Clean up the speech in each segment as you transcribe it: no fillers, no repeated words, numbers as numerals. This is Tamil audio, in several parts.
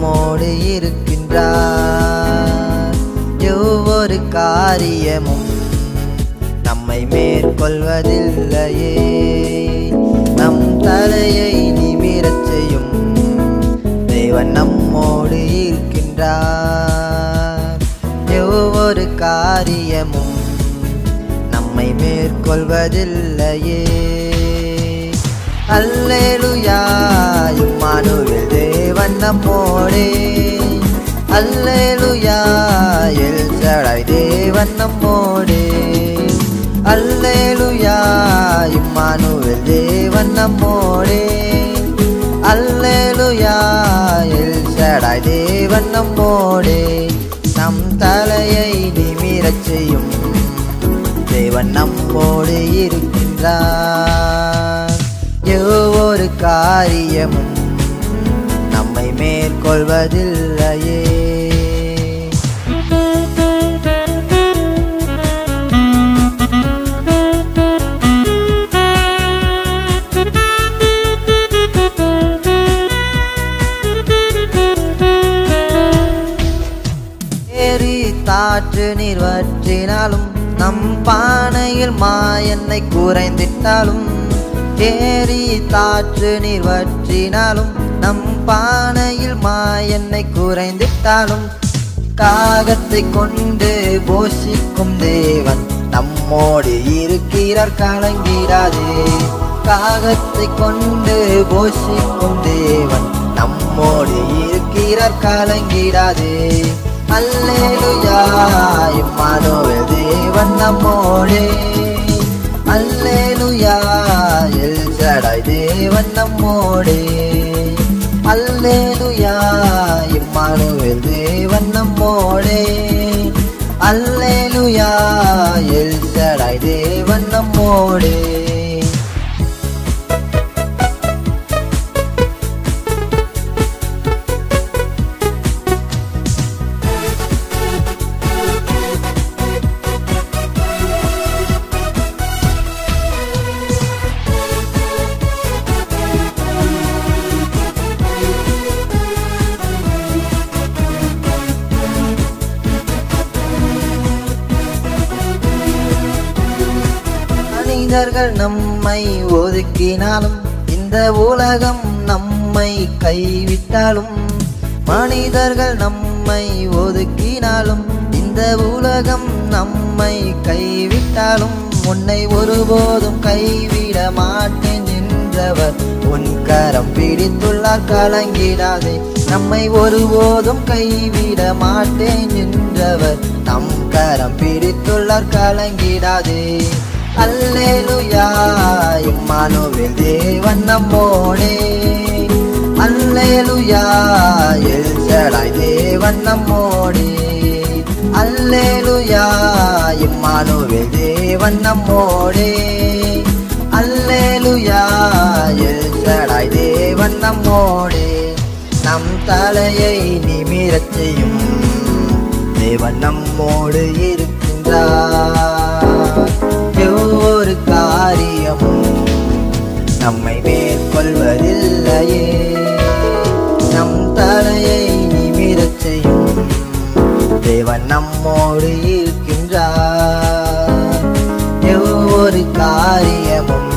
நம்மோடு இருக்கின்றார். ஒவ்வொரு காரியமும் நம்மை மேற்கொள்வதில்லையே. நம் தலையை நிமிரச் செய்யும் தேவன் நம்மோடு இருக்கின்றார். ஒவ்வொரு காரியமும் நம்மை மேற்கொள்வதில்லையே. அல்லேலூயா இம்மானுவேல் தேவன் நம்மோடே. அல்லேலூயா எல் சடாய் தேவன் நம்மோடே. அல்லேலூயா இம்மானுவேல் தேவன் நம்மோடே. அல்லேலூயா எல் சடாய் தேவன் நம்மோடே. நம் தலையை நிமிரச் செய்யும் தேவன் நம்மோடு இருக்கின்றார். ஒவ்வொரு காரியமும் நம்மை மேற்கொள்வதில்லையே. ஏரி தாற்று நீர் வற்றினாலும் நம் பானையில் மாயெண்ணெய் குறைந்திட்டாலும். ஏரி தாற்று நீர் வற்றினாலும் நம் பானையில் மாயெண்ணெய் குறைந்திட்டாலும். காகத்தை கொண்டு போஷிக்கும் தேவன் நம்மோடு இருக்கிறார், கலங்கிடாதே. காகத்தை கொண்டு போஷிக்கும் தேவன் நம்மோடு இருக்கிறார், கலங்கிடாதே. அல்லேலூயா இம்மானுவேல் தேவன் நம்மோடே. அல்லேலூயா எல் சடாய் தேவன் நம்மோடே. அல்லேலூயா இம்மானுவேல் தேவன் நம்மோடே. அல்லேலூயா எல் சடாய் தேவன் நம்மோடே. மனிதர்கள் நம்மை ஒதுக்கினாலும் இந்த உலகம் நம்மை கைவிட்டாலும். மனிதர்கள் நம்மை ஒதுக்கினாலும் இந்த உலகம் நம்மை கைவிட்டாலும். உன்னை ஒருபோதும் கைவிட மாட்டேன் என்றவர் உன் கரம் பிடித்துள்ளார், கலங்கிடாதே. நம்மை ஒருபோதும் கைவிட மாட்டேன் என்றவர் நம் கரம் பிடித்துள்ளார், கலங்கிடாதே. அல்லேலூயா இம்மானுவேல் தேவன் நம்மோடே. அல்லேலூயா எல் சடாய் தேவன் நம்மோடே. அல்லேலூயா இம்மானுவேல் தேவன் நம்மோடே. அல்லேலூயா எல் சடாய் தேவன் நம்மோடே. நம் தலையை நிமிரச் செய்யும் தேவன் நம்மோடு இருக்கின்றார். ஒவ்வொரு காரியமும் நம்மை மேற்கொள்வதில்லையே. நம் தலையை நிமிரச் செய்யும் தேவன் நம்மோடு இருக்கின்றார். ஒவ்வொரு காரியமும்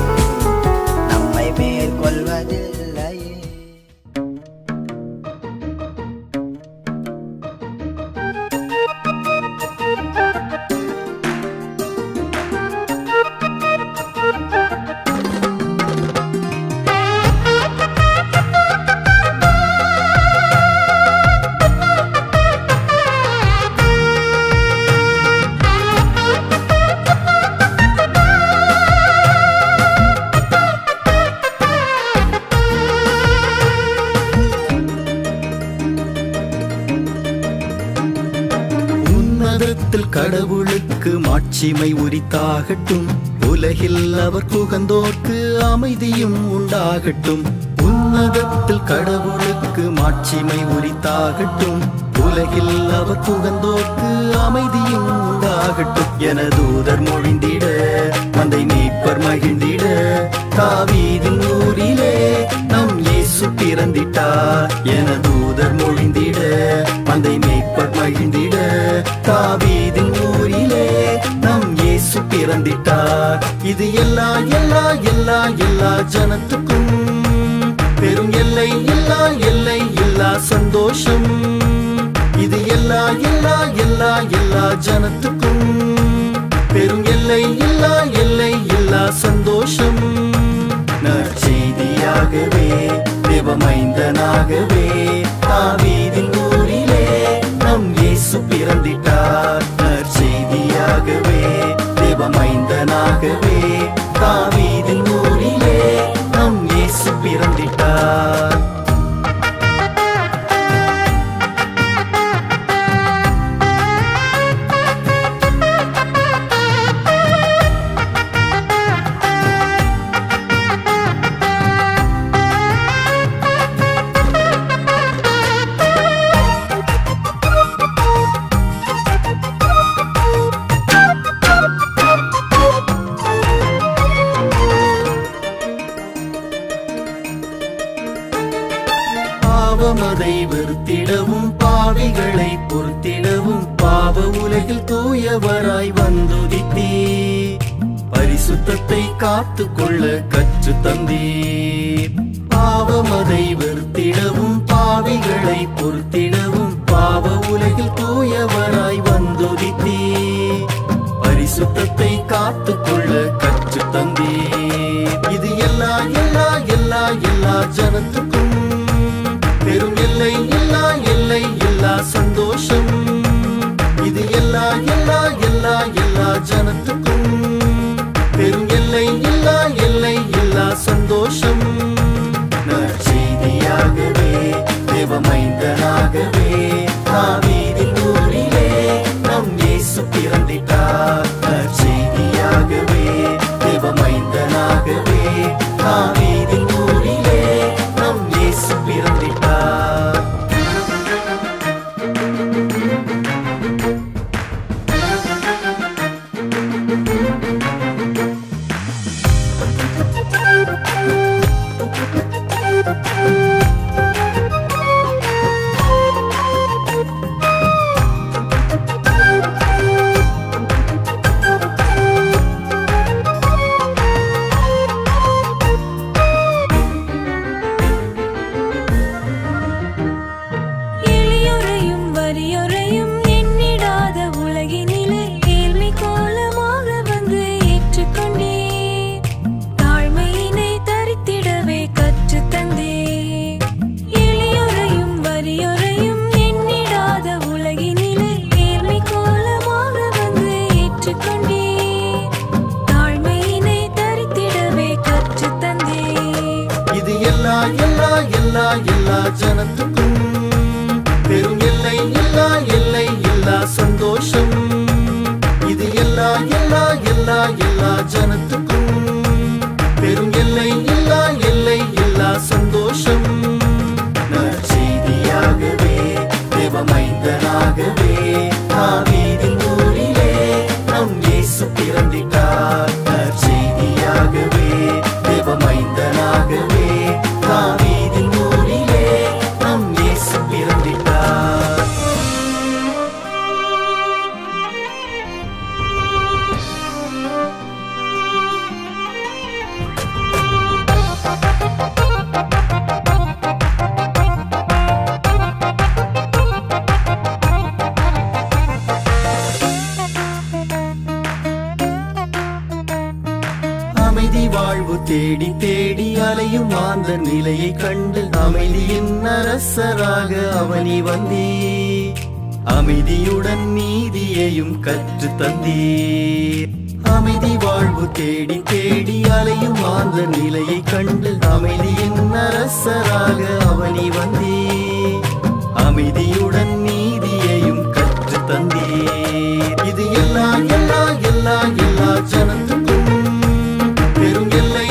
நம்மை மேற்கொள்வதில்லையே. கடவுளுக்கு மாட்சிமை உரித்தாகட்டும். உலகில் அவர் புகந்தோர்க்கு அமைதியும் உண்டாகட்டும். உன்னதத்தில் கடவுளுக்கு மாட்சிமை உரித்தாகட்டும். உலகில் அவர் புகந்தோர்க்கு அமைதியும் உண்டாகட்டும். என தூதர் மொழிந்திட மந்தை மீட்பர் மகிழ்ந்திட தாவீதின் ஊரிலே நம் இயேசு இயேசு பிறந்திட்டார் என தூதர் மொழிந்திட, மந்தை மேய்ப்பர் மகிழ்ந்திட, தாவீதின் ஊரிலே நம் இயேசு பிறந்திட்டார். இது எல்லா எல்லா எல்லா எல்லா ஜனத்துக்கும் பெரும் எல்லை இல்லா சந்தோஷம். இது எல்லா எல்லா எல்லா எல்லா ஜனத்துக்கும் பெரும் எல்லை இல்லா சந்தோஷம். நற்செய்தியாகவே தேவமைந்தனாகவே தாவீதின் ஊரிலே நம் இயேசு பிறந்திட்டார். நற்செய்தியாகவே தேவமைந்தனாகவே தாவீதின் ஊரிலே நம் இயேசு பிறந்திட்டார். பாவமதை வெறுத்திடவும் பாவிகளை பொறுத்திடவும் பாவ உலகில் தூயவராய் வந்துதித்தே, பரிசுத்தத்தை காத்து கொள்ள கற்று தந்தே. பாவமதை வெறுத்திடவும் பாவிகளை பொறுத்திடவும் பாவ உலகில் தூயவராய் வந்துதித்தே, பரிசுத்தத்தை காத்து கொள்ள கற்று தந்தே. இது எல்லா எல்லா எல்லா எல்லா ஜனத்துக்கும் பெரும் எல்லை இல்லா சந்தோஷம். இது எல்லா எல்லா எல்லா எல்லா ஜனத்துக்கும் பெரும் எல்லை இல்லா சந்தோஷம். நற்செய்தியாகவே தேவமைந்தனாகவே தாவீதின் ஊரிலே நம் இயேசு பிறந்திட்டார். நற்செய்தியாகவே தேவமைந்தனாகவே தாவீதின் ஊரிலே நம் இயேசு பிறந்திட்டார். எல்லா ஜனத்துக்கும் பெரும் எல்லை இல்லா சந்தோஷம். இது எல்லா எல்லா எல்லா எல்லா ஜனத்துக்கும் பெரும் எல்லை இல்லா சந்தோஷம். நற்செய்தியாகவே தேவமைந்தனாகவே தாவீதின் ஊரிலே நம் இயேசு பிறந்திட்டார். நற்செய்தியாகவே தேவமைந்தனாகவே தாவீதின் ஊரிலே நம் இயேசு பிறந்திட்டார். அமைதி வாழ்வு தேடி தேடி அலையும் மாந்தர் நிலையை கண்டு அமைதியின் அரசராக அவனி வந்தே, அமைதியுடன் நீதியையும் கற்று தந்தீர். அமைதி வாழ்வு தேடி தேடி அலையும் மாந்தர் நிலையை கண்டு அமைதியின் அரசராக அவனி வந்தே, அமைதியுடன் நீதியையும் கற்று தந்தீர். இது எல்லா எல்லா எல்லா எல்லா ஜனத்துக்கும் பெரும் எல்லை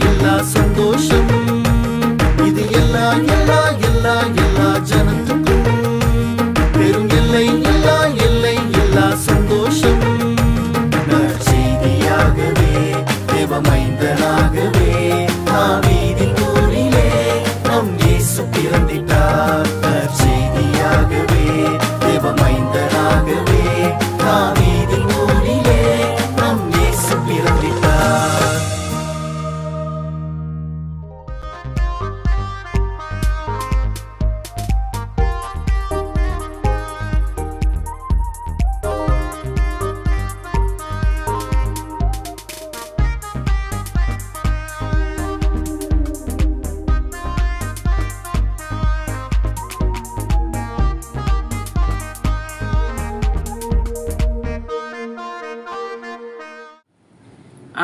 இல்லா சந்தோஷம். இது எல்லா எல்லா எல்லா எல்லா ஜனத்துக்கும் பெரும் எல்லை இல்லா சந்தோஷம். நற்செய்தியாகவே தேவமைந்தனாகவே தாவீதின் ஊரிலே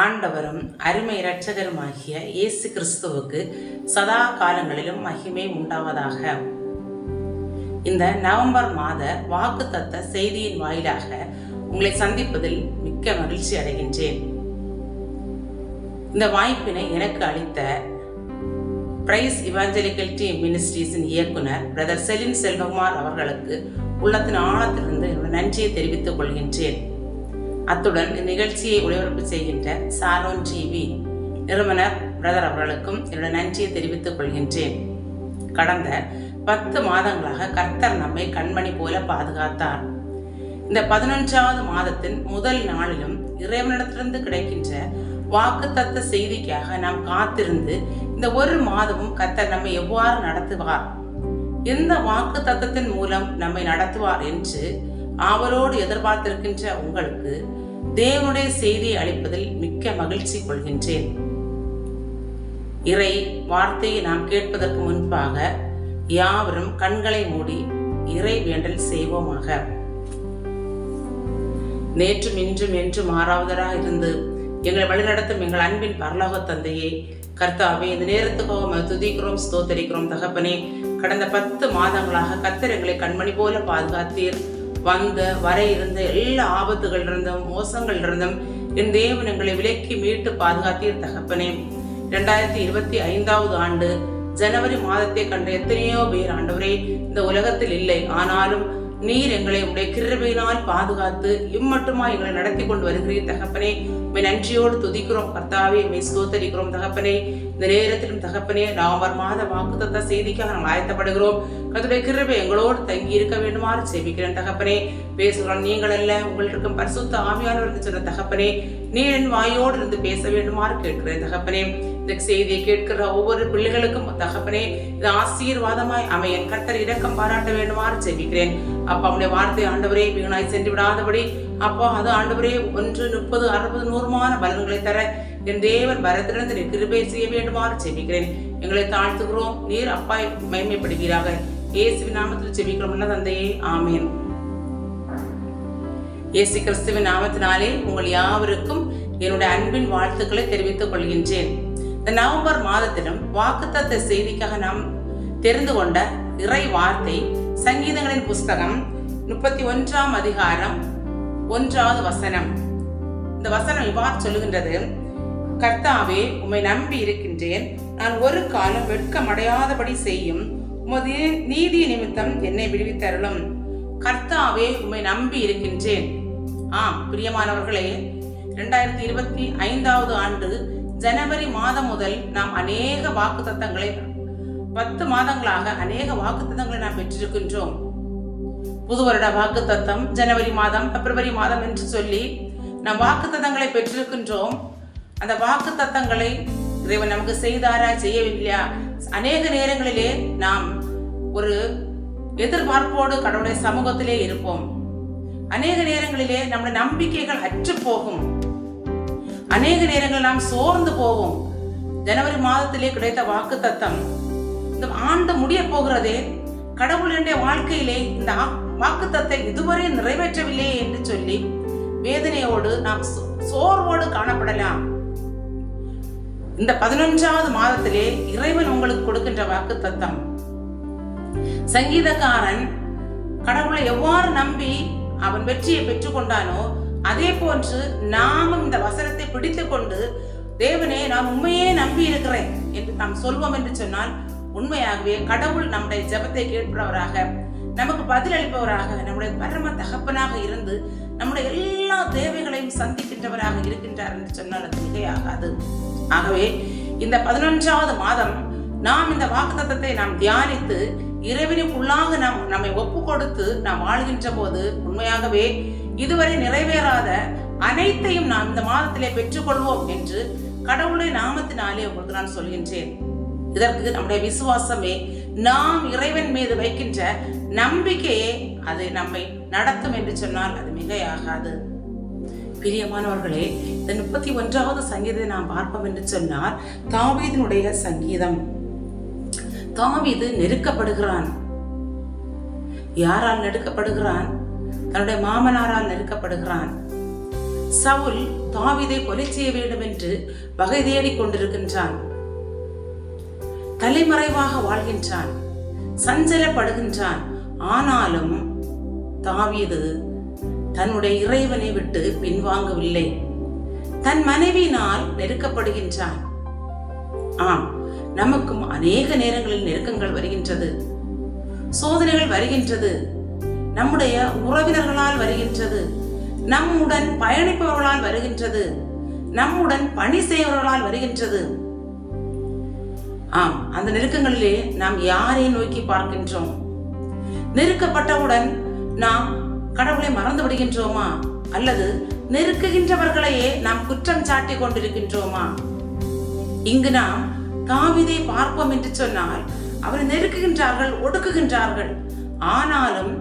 ஆண்டவரும் அருமை இரட்சகருமாகிய இயேசு கிறிஸ்துவுக்கு சதா காலங்களிலும் மகிமை உண்டாவதாக. இந்த நவம்பர் மாத வாக்குத்தத்த செய்தியின் வாயிலாக உங்களை சந்திப்பதில் மிக்க மகிழ்ச்சி அடைகின்றேன். இந்த வாய்ப்பினை எனக்கு அளித்த பிரைஸ் இவாஞ்சலிக்கல் டீம் மினிஸ்ட்ரீஸின் இயக்குனர் பிரதர் செலின் செல்வகுமார் அவர்களுக்கு உள்ளத்தின் ஆழத்திலிருந்து என்னுடைய நன்றியை தெரிவித்துக் கொள்கின்றேன். அத்துடன் இந்நிகழ்ச்சியை ஒளிபரப்பு செய்கின்ற சாரோன் டிவி நிறுவனர் பிரதர் அவர்களுக்கும் என்னுடைய நன்றியை தெரிவித்துக் கொள்கின்றேன். கடந்த 10 மாதங்களாக கர்த்தர் நம்மை கண்மணி போல பாதுகாத்தார். இந்த 11வது மாதத்தின் முதல் நாளிலும் இறைவனிடத்திலிருந்து கிடைக்கின்ற வாக்குத்தத்த செய்திக்காக நாம் காத்திருந்து இந்த ஒரு மாதமும் கர்த்தர் நம்மை எவ்வாறு நடத்துவார், எந்த வாக்கு தத்தத்தின் மூலம் நம்மை நடத்துவார் என்று ஆவலோடு எதிர்பார்த்திருக்கின்ற உங்களுக்கு தேவனுடைய செய்தியை அளிப்பதில் மிக்க மகிழ்ச்சி கொள்கின்றேன். இறை வார்த்தையை நாம் கேட்பதற்கு முன்பாக யாவரும் கண்களை மூடி இறை வேண்டல் செய்வோமாக. நேற்றும் இன்றும் என்றும் மாறாவதராக இருந்து எங்களை வழிநடத்தும் எங்கள் அன்பின் பரலோக தந்தையே, கர்த்தாவே, இந்த நேரத்துக்காக துதிக்கிறோம், ஸ்தோத்தரிக்கிறோம். தகப்பனே, கடந்த 10 மாதங்களாக கர்த்தர் எங்களை கண்மணி போல பாதுகாத்தீர். வர இருந்த எல்லா ஆபத்துகளிலிருந்தும் மோசங்களிலிருந்தும் என் தேவன் எங்களை விலக்கி மீட்டு பாதுகாத்தீர். தகப்பனே, 2025வது ஆண்டு ஜனவரி மாதத்தை கண்ட எத்தனையோ பேர் ஆண்டவரே இந்த உலகத்தில் இல்லை. ஆனாலும் நீர் எங்களை உடைய கிருபையினால் பாதுகாத்து இம்மட்டுமா எங்களை நடத்தி கொண்டு வருகிறீர். தகப்பனே, நன்றியோடு துதிக்கிறோம். கர்த்தாவே, ஸ்தோத்தரிக்கிறோம். தகப்பனே, இந்த நேரத்திலும் தகப்பனே, நவம்பர் மாத வாக்குத்தத்த செய்திக்காக நாங்கள் ஆயத்தப்படுகிறோம். கர்த்தருடைய கிருபை எங்களோடு தங்கி இருக்க வேண்டுமாறு செபிக்கிறேன். தகப்பனே, பேசுகிறோம் நீங்கள் அல்ல, உங்களுக்கு இருக்கும் பரிசுத்த ஆவியானவருக்கு சொன்ன தகப்பனே, நீர் என் வாயோடு இருந்து பேச வேண்டுமாறு கேட்கிறேன். தகப்பனே, இந்த செய்தியை கேட்கிற ஒவ்வொரு பிள்ளைகளுக்கும் தகப்பனே இது ஆசீர்வாதமாய் அமையன். கர்த்தர் இரக்கம் பாராட்ட வேண்டுமாறு செபிக்கிறேன். அப்பா, அவனுடைய வார்த்தை ஆண்டவரே வீணாய் சென்று விடாதபடி அப்பா அது ஆண்டவரே 1, 30, 60, 100 பலன்களை தர என் தேவன் வரத்திலிருந்து நீர் கிருபை செய்ய வேண்டுமாறு செபிக்கிறேன். எங்களை தாழ்த்துகிறோம். நீர் அப்பா மகிமைப்படுவீராக. இயேசுவின் நாமத்தில் செபிக்கிறோம் தந்தையே, ஆமேன். இயேசு கிறிஸ்துவின் நாமத்தினாலே உங்கள் யாவருக்கும் என்னுடைய அன்பின் வாழ்த்துக்களை தெரிவித்துக் கொள்கின்றேன். இந்த நவம்பர் மாதத்திலும் வாக்குத்தத்த செய்திக்காக நாம் தெரிந்து கொண்ட இறை வார்த்தை சங்கீதங்களின் புஸ்தகம் 31ஆம் அதிகாரம் 1வது வசனம். இந்த வசனம் இவ்வாறு சொல்லுகின்றது: கர்த்தாவே, உம்மை நம்பி இருக்கின்றேன். நான் ஒரு காலம் வெட்கமடையாதபடி செய்யும் உமது நீதி நிமித்தம் என்னை விடுவித்தருளும். கர்த்தாவே, உம்மை நம்பி இருக்கின்றேன். பிரியமானவர்களே, 2025வது ஆண்டு ஜனவரி மாதம் முதல் நாம் அநேக வாக்குத்தத்தங்களை 10 மாதங்களாக அநேக வாக்குத்தத்தங்களை நாம் பெற்றிருக்கின்றோம். புது வருட வாக்குத்தத்தம் ஜனவரி மாதம், பிப்ரவரி மாதம் என்று சொல்லி நாம் வாக்குத்தத்தங்களை பெற்றிருக்கின்றோம். அந்த வாக்குத்தத்தங்களை இறைவன் நமக்கு செய்தாரா, செய்யவில்லையா? அநேக நேரங்களிலே நாம் ஒரு எதிர்பார்ப்போடு கடவுளுடைய சமூகத்திலே இருப்போம். அநேக நேரங்களிலே நம்முடைய நம்பிக்கைகள் அற்று போகும். அநேக நேரங்களில் நாம் சோர்ந்து போவோம். ஜனவரி மாதத்திலே கிடைத்த வாக்குத்தத்தம் இந்த ஆண்டு முடிய போகிறதே, கடவுளுடைய வாழ்க்கையிலே இந்த வாக்குத்தத்தை இதுவரை நிறைவேற்றவில்லையே என்று சொல்லி வேதனையோடு நாம் சோர்வோடு காணப்படலாம். இந்த 11வது மாதத்திலே இறைவன் உங்களுக்கு கொடுக்கின்ற வாக்குத்தத்தம், சங்கீதக்காரன் கடவுளை எவ்வாறு நம்பி அவன் வெற்றியை பெற்றுக் கொண்டானோ அதே போன்று நாமும் இந்த வசனத்தை பிடித்துக் கொண்டு, தேவனே, நான் உண்மையே நம்பி இருக்கிறேன் என்று நாம் சொல்வோம் என்று சொன்னால், உண்மையாகவே கடவுள் நம்முடைய ஜெபத்தை கேட்பவராக, நமக்கு பதிலளிப்பவராக, நம்முடைய பரம தகப்பனாக இருந்து நம்முடைய எல்லா தேவைகளையும் சந்திக்கின்றவராக இருக்கின்றார் என்று சொன்னால் அது மிகையாகாது. ஆகவே இந்த 11வது மாதம் நாம் இந்த வாக்குத்தத்தத்தை நாம் தியானித்து இறைவனுக்குள்ளாக நாம் நம்மை ஒப்பு கொடுத்து நாம் வாழ்கின்ற போது உண்மையாகவே இதுவரை நிறைவேறாத அனைத்தையும் நாம் இந்த மாதத்திலே பெற்றுக்கொள்வோம் என்று கடவுளுடைய நாமத்தினாலே உங்களுக்கு நான் சொல்கின்றேன். இதற்கு நம்முடைய விசுவாசமே, நாம் இறைவன் மீது வைக்கின்ற நம்பிக்கையே அது நம்மை நடத்தும் என்று சொன்னால் அது மிகையாகாது. பிரியமானவர்களே, இந்த 31வது சங்கீதத்தை நாம் பார்ப்போம் என்று சொன்னால் தாவீதினுடைய சங்கீதம். தாவீது நெருக்கப்படுகிறான். யாரால் நெருக்கப்படுகிறான்? தன்னுடைய மாமனாரால் நெருக்கப்படுகிறான். சவுல் தாவீதை கொலை செய்ய வேண்டும் என்று வகை தேடிக் கொண்டிருக்கின்றான். தலைமறைவாக வாழ்கின்றான், சஞ்சலப்படுகின்றான். ஆனாலும் தாவீது தன்னுடைய இறைவனை விட்டு பின்வாங்கவில்லை. தன் மனைவியினால் நெருக்கப்படுகின்றான். ஆம், நமக்கும் அநேக நேரங்களில் நெருக்கங்கள் வருகின்றது, சோதனைகள் வருகின்றது, நம்முடைய உறவினர்களால் வருகின்றது, நம்முடன் பயணிப்பவர்களால் வருகின்றது, நம்முடன் பணி செய்பவர்களால் வருகின்றது. ஆம், அந்த நெருக்கங்களிலே நாம் யாரை நோக்கி பார்க்கின்றோம்? நெருக்கப்பட்டவுடன் நாம் கடவுளை மறந்து விடுகின்றோமா? அல்லது நெருக்குகின்றவர்களையே நாம் குற்றம் சாட்டி கொண்டிருக்கின்றோமா? இங்கு நாம் தாவீதை பார்ப்போம் என்று சொன்னால், அவரை நெருக்குகின்றார்கள், ஒடுக்குகின்றார்கள். ஆனாலும்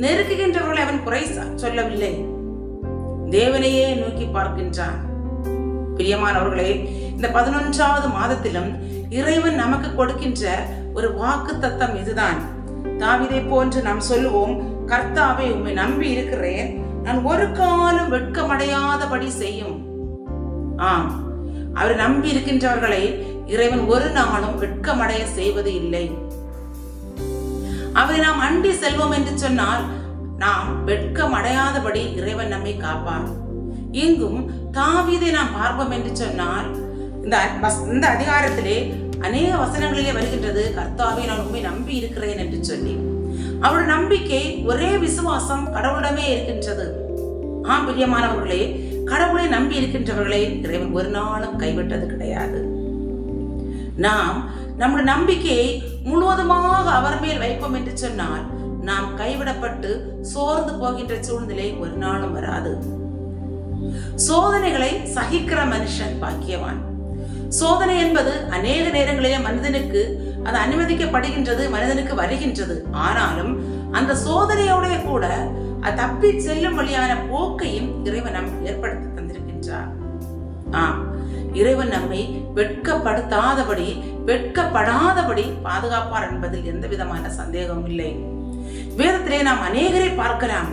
நெருக்குகின்றவர்களை அவன் குறை சொல்லவில்லை, தேவனையே நோக்கி பார்க்கின்றான். பிரியமானவர்களே, இந்த 11வது மாதத்திலும் இறைவன் நமக்கு கொடுக்கின்ற ஒரு வாக்கு தத்தம் இதுதான். தாவீதை போன்று நாம் சொல்லுவோம், கர்த்தாவே உம்மை நம்பி இருக்கிறேன், நான் ஒரு காலம் வெட்கமடையாதபடி செய்யும். ஆம், அவரை நம்பி இருக்கின்றவர்களை இறைவன் ஒரு நாளும் வெட்கமடைய செய்வது இல்லை. அவரை நாம் அண்டி செல்வோம் என்று சொன்னால் நாம் வெட்கமடையாதபடி இறைவன் நம்மை காப்பார். இங்கும் தாவீதை நாம் பார்ப்போம் என்று சொன்னால், இந்த அதிகாரத்திலே அநேக வசனங்களிலே வருகின்றது, கர்த்தாவே நான் உண்மை நம்பி இருக்கிறேன் என்று சொல்லி. அவருடைய நம்பிக்கை, ஒரே விசுவாசம் கடவுளிடமே இருக்கின்றது. ஆம் பிரியமானவர்களே, கடவுளை நம்பி இருக்கின்றவர்களை இறைவன் ஒரு நாளும் கைவிட்டது கிடையாது. நாம் நம்முடைய நம்பிக்கையை முழுவதுமாக அவர் மேல் வைப்போம் என்று சொன்னால் நாம் கைவிடப்பட்டு சோர்ந்து போகின்ற சூழ்நிலை ஒரு நாளும் வராது. சோதனைகளை சகிக்கிற மனுஷன் பாக்கியவான். சோதனை என்பது அநேக நேரங்களிலே மனிதனுக்கு அது அனுமதிக்கப்படுகின்றது, மனிதனுக்கு வருகின்றது. ஆனாலும் அந்த சோதனையோட கூட அது தப்பி செல்லும் வழியான போக்கையும் இறைவன் நமக்கு ஏற்படுத்தி தந்திருக்கின்றார். ஆம், இறைவன் நம்மை வெட்கப்படாதபடி பாதுகாப்பார் என்பதில் எந்த விதமான சந்தேகமும் இல்லை. வேதத்திலே நாம் அநேகரை பார்க்கலாம்,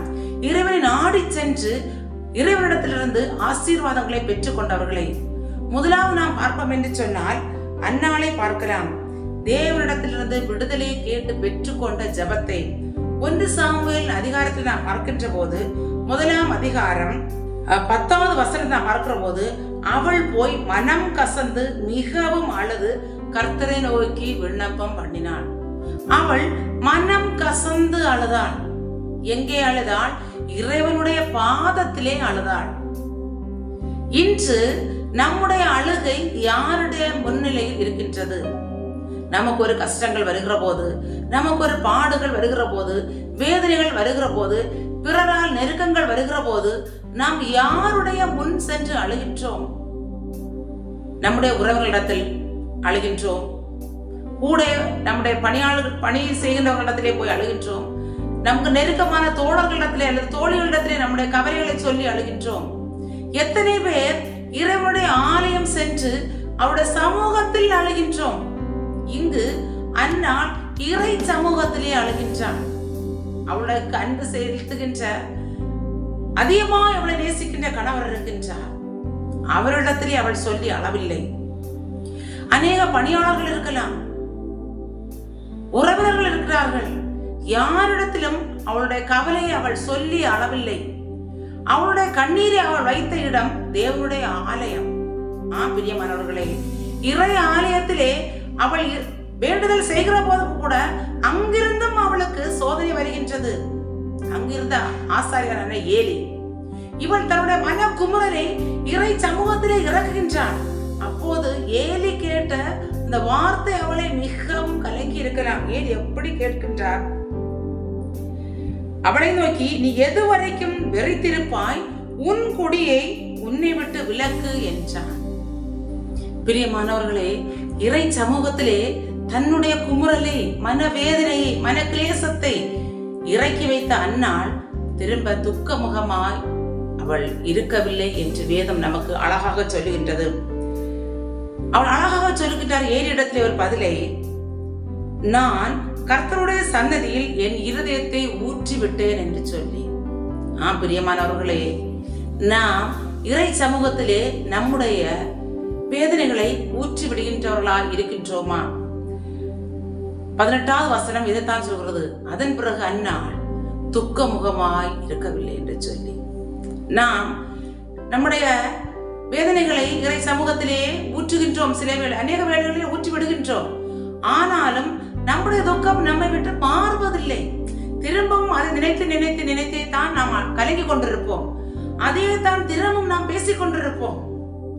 இறைவனை நாடி சென்று இறைவனிடத்திலிருந்து ஆசீர்வாதங்களை பெற்றுக் கொண்டவர்களை. முதலாவது நாம் பார்ப்போம் என்று சொன்னால் அன்னாளை பார்க்கலாம். தேவனிடத்திலிருந்து விடுதலையை கேட்டு பெற்றுக்கொண்ட ஜபத்தை 1 சாமுவேல் அதிகாரத்தில் நாம் பார்க்கின்ற போது, 1ஆம் அதிகாரம் 10வது வசனத்தை நாம் பார்க்கிற போது, அவள் போய் மனம் கசந்து மிகவும் அழுது கர்த்தரை நோக்கி விண்ணப்பம் பண்ணினாள். அவள் மனம் கசந்து அழுதாள். எங்கே அழுதாள்? இறைவனுடைய பாதத்திலே அழுதாள். இன்று நம்முடைய அழுகை யாருடைய முன்னிலையில் இருக்கின்றது? நமக்கு ஒரு கஷ்டங்கள் வருகிற போது, நமக்கு ஒரு பாடுகள் வருகிற போது, வேதனைகள் வருகிற போது, பிறரால் நெருக்கங்கள் வருகிற போது நாம் யாருடைய முன் சென்று அழுகின்றோம்? நம்முடைய உறவுகளிடத்தில் அழுகின்றோம், கூட நம்முடைய பணி செய்கின்றவர்களிடத்திலே போய் அழுகின்றோம், நமக்கு நெருக்கமான தோழர்களிடத்திலே அல்லது தோழிகளிடத்திலே நம்முடைய கவலைகளை சொல்லி அழுகின்றோம். எத்தனை பேர் இறைவனுடைய ஆலயம் சென்று அவருடைய சமூகத்தில் அழுகின்றோம்? இங்கு அன்னாள் இறை சமூகத்திலே அழுகின்றாள். அவளுக்கு அன்பு செலுத்துகின்ற, அதிகமாக அவளை நேசிக்கின்ற கணவர் இருக்கின்றார். அவரிடத்திலே அவள் சொல்லி அளவில்லை. அநேக பணியாளர்கள் இருக்கலாம், உறவினர்கள் இருக்கிறார்கள், யாரிடத்திலும் அவளுடைய கவலையை அவள் சொல்லி அளவில்லை. அவளுடைய கண்ணீரை அவள் வைத்த இடம் தேவனுடைய ஆலயம். பிரியமானவர்களே, இறை ஆலயத்திலே அவள் வேண்டுதல் செய்கிற போதும் கூட அங்கிருந்தும் அவளுக்கு சோதனை வருகின்றது. அங்கிருந்த ஆசாரியரான ஏலி, இவள் தன்னுடைய மன குமுறலை இறை சமூகத்திலே இறக்குகின்றாள். அப்போது ஏலி கேட்ட இந்த வார்த்தை அவளை மிகவும் கலக்கி இருக்கலாம். ஏலி எப்படி கேட்கின்றார்? அவளை நோக்கி, நீ எது வரைக்கும் வெறித்திருப்பாய்? உன் குடியை உன்னை விட்டு விலக்கு என்றான். பிரியமானவர்களே, இறை சமூகத்திலே தன்னுடைய குமுறலை, மனவேதனையை, மனக்லேசத்தை இறக்கி வைத்த அன்னாள் திரும்ப துக்க முகமாய் அவள் இருக்கவில்லை என்று வேதம் நமக்கு அழகாக சொல்லுகின்றது. அவள் அழகாக சொல்லுகின்றார் ஏலியிடத்திலே ஒரு பதிலை, நான் கர்த்தருடைய சன்னதியில் என் இருதயத்தை ஊற்றி விட்டேன் என்று சொல்லி. பிரியமானவர்களே, நாம் இறை சமூகத்திலே நம்முடைய வேதனைகளை ஊற்றி விடுகின்றவர்களால் இருக்கின்றோமா? 18வது வசனம் இதைத்தான் சொல்கிறது. அதன் பிறகு அந்நாள் துக்க முகமாய் இருக்கவில்லை என்று சொல்லி நாம் நம்முடைய வேதனைகளை இறை சமூகத்திலே ஊற்றுகின்றோம். சில வேளை அநேக வேளைகளில் ஊற்றி விடுகின்றோம். ஆனாலும் நம்முடைய துக்கம் நம்மை விட்டு மாறுவதில்லை. திரும்பவும் அதை நினைத்து நினைத்து நினைத்தே தான் நாம் கலங்கி கொண்டிருப்போம். அதே தான் திரும்பவும் நாம் பேசிக் கொண்டிருப்போம்.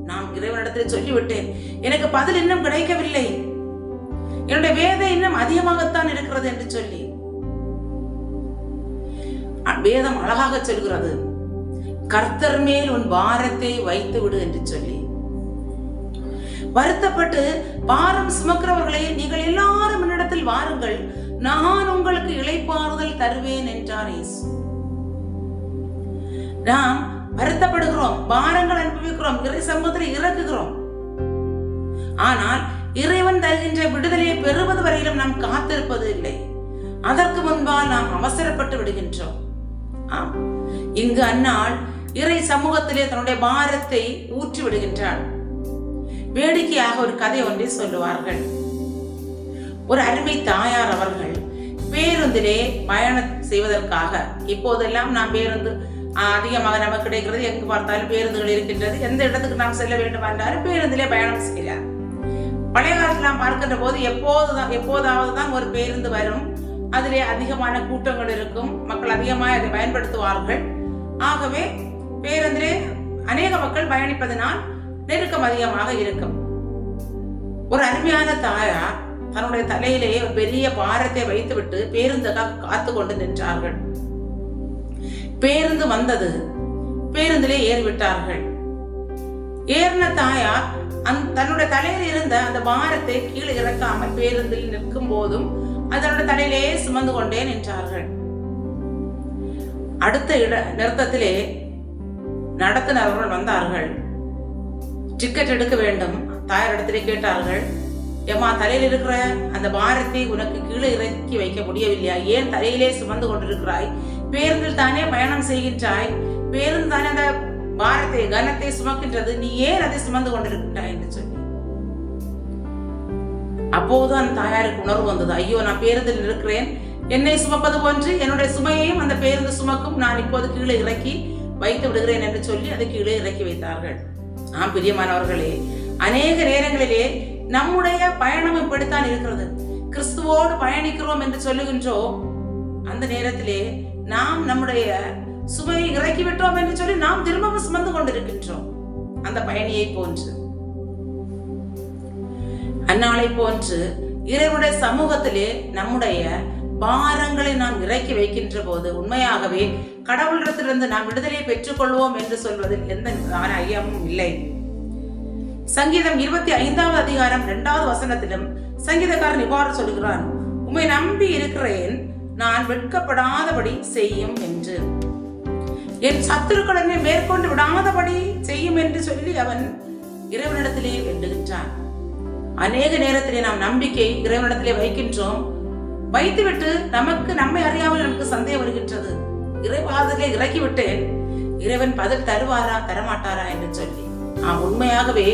நாம் இறைவனிடத்தில் சொல்லிவிட்டேன், எனக்கு பதில் இன்னும் கிடைக்கவில்லை, என்னுடைய வேதனை இன்னும் அதிகமாகத்தான் இருக்கிறது என்று சொல்லி. வேதம் அழகாக சொல்கிறது, கர்த்தர் மேல் உன் பாரத்தை வைத்து விடு என்று சொல்லி. வருத்தப்பட்டு பாரம் சுமக்கிறவர்களே, நீங்கள் எல்லாரும் என்னிடத்தில் வாருங்கள், நான் உங்களுக்கு இளைப்பாறுதல் தருவேன் என்றார் இயேசு. நாம் வருத்தப்படுகிறோம், பாரங்கள் அனுபவிக்கிறோம், இறை சமூகத்தில் இறக்குகிறோம். ஆனால் இறைவன் தருகின்ற விடுதலையை பெறுவது வரையிலும் நாம் காத்திருப்பது இல்லை. அதற்கு முன்பால் நாம் அவசரப்பட்டு விடுகின்றோம். ஆம், இங்கு அந்நாள் இறை சமூகத்திலே தன்னுடைய பாரத்தை ஊற்றி விடுகின்றாள். வேடிக்கையாக ஒரு கதை ஒன்றை சொல்லுவார்கள். ஒரு அருமை தாயார் அவர்கள் பேருந்திலே பயணம் செய்வதற்காக, இப்போதெல்லாம் நாம் பேருந்து அதிகமாக நமக்கு கிடைக்கிறது, எங்கு பார்த்தாலும் பேருந்துகள் இருக்கின்றது, எந்த இடத்துக்கு நாம் செல்ல வேண்டும் என்றாலும் பேருந்திலே பயணம் செய்கிறார். பழைய காலத்தில் நாம் பார்க்கின்ற போது எப்போதாவது தான் ஒரு பேருந்து வரும், அதிலே அதிகமான கூட்டங்கள் இருக்கும், மக்கள் அதிகமாக அதை பயன்படுத்துவார்கள். ஆகவே பேருந்திலே அநேக மக்கள் பயணிப்பதனால் நெருக்கம் அதிகமாக இருக்கும். ஒரு அருமையான தாயார் தன்னுடைய தலையிலே ஒரு பெரிய பாரத்தை வைத்துவிட்டு பேருந்துக்காக காத்து கொண்டு நின்றார்கள். பேருந்து வந்தது, பேருந்திலே ஏறிவிட்டார்கள். ஏறின தாயார் தன்னுடைய தலையில் இருந்த அந்த பாரத்தை கீழே இறக்காமல் பேருந்தில் நிற்கும் போதும் அதனுடைய தலையிலே சுமந்து கொண்டே நின்றார்கள். அடுத்த நிறுத்தத்திலே நடத்துனர் அவர்கள் வந்தார்கள். டிக்கெட் எடுக்க வேண்டும். தாயார் இடத்திலே கேட்டார்கள், ஏமா, தலையில் இருக்கிற அந்த பாரத்தை உனக்கு கீழே இறக்கி வைக்க முடியவில்லையா? ஏன் தலையிலே சுமந்து கொண்டிருக்கிறாய்? பேருந்தில் தானே பயணம் செய்கின்றாய், பேருந்து தானே அந்த பாரத்தை கனத்தை சுமக்கின்றது, நீ ஏன் அதை சுமந்து கொண்டிருக்கின்றாய் என்று சொல்லி. அப்போது அந்த தாயாருக்கு உணர்வு வந்தது, ஐயோ, நான் பேருந்தில் இருக்கிறேன், என்னை சுமப்பது போன்று என்னுடைய சுமையையும் அந்த பேருந்து சுமக்கும், நான் இப்போது கீழே இறக்கி வைத்து விடுகிறேன் என்று சொல்லி அதை கீழே இறக்கி வைத்தார்கள். ஆம் பிரியமானவர்களே, அநேக நேரங்களிலே நம்முடைய பயணம் இப்படித்தான் இருக்கிறது. கிறிஸ்துவோடு பயணிக்கிறோம் என்று சொல்லுகின்றோம், அந்த நேரத்திலே நாம் நம்முடைய சுமையை இறக்கிவிட்டோம் என்று சொல்லி நாம் திரும்பவும் சுமந்து கொண்டிருக்கின்றோம். அந்த பயணியை போன்று, அந்நாளை போன்று இறைவனுடைய சமூகத்திலே நம்முடைய பாரங்களை நாம் இறக்கி வைக்கின்ற போது உண்மையாகவே கடவுளிடத்திலிருந்து நாம் விடுதலையை பெற்றுக் கொள்வோம் என்று சொல்வதில் எந்த ஐயமும் இல்லை. சங்கீதம் 25வது அதிகாரம் 2வது வசனத்திலும் சங்கீதக்காரன் இவ்வாறு சொல்கிறான், உம்மை நம்பி இருக்கிறேன், நான் வெட்கப்படாதபடி செய்யும் என்று. என் சத்துருக்கள் என்னை மேற்கொண்டு விடாதபடி செய்யும் என்று சொல்லி அவன் இறைவனிடத்திலே வேண்டுகின்றான். அநேக நேரத்திலே நாம் நம்பிக்கை இறைவனிடத்திலே வைக்கின்றோம், வைத்துவிட்டு நம்மை அறியாமல் நமக்கு சந்தேகம் வருகின்றது. இறைவாதத்திலே இறக்கிவிட்டேன், இறைவன் பதில் தருவாரா தரமாட்டாரா என்று சொல்லி. உண்மையாகவே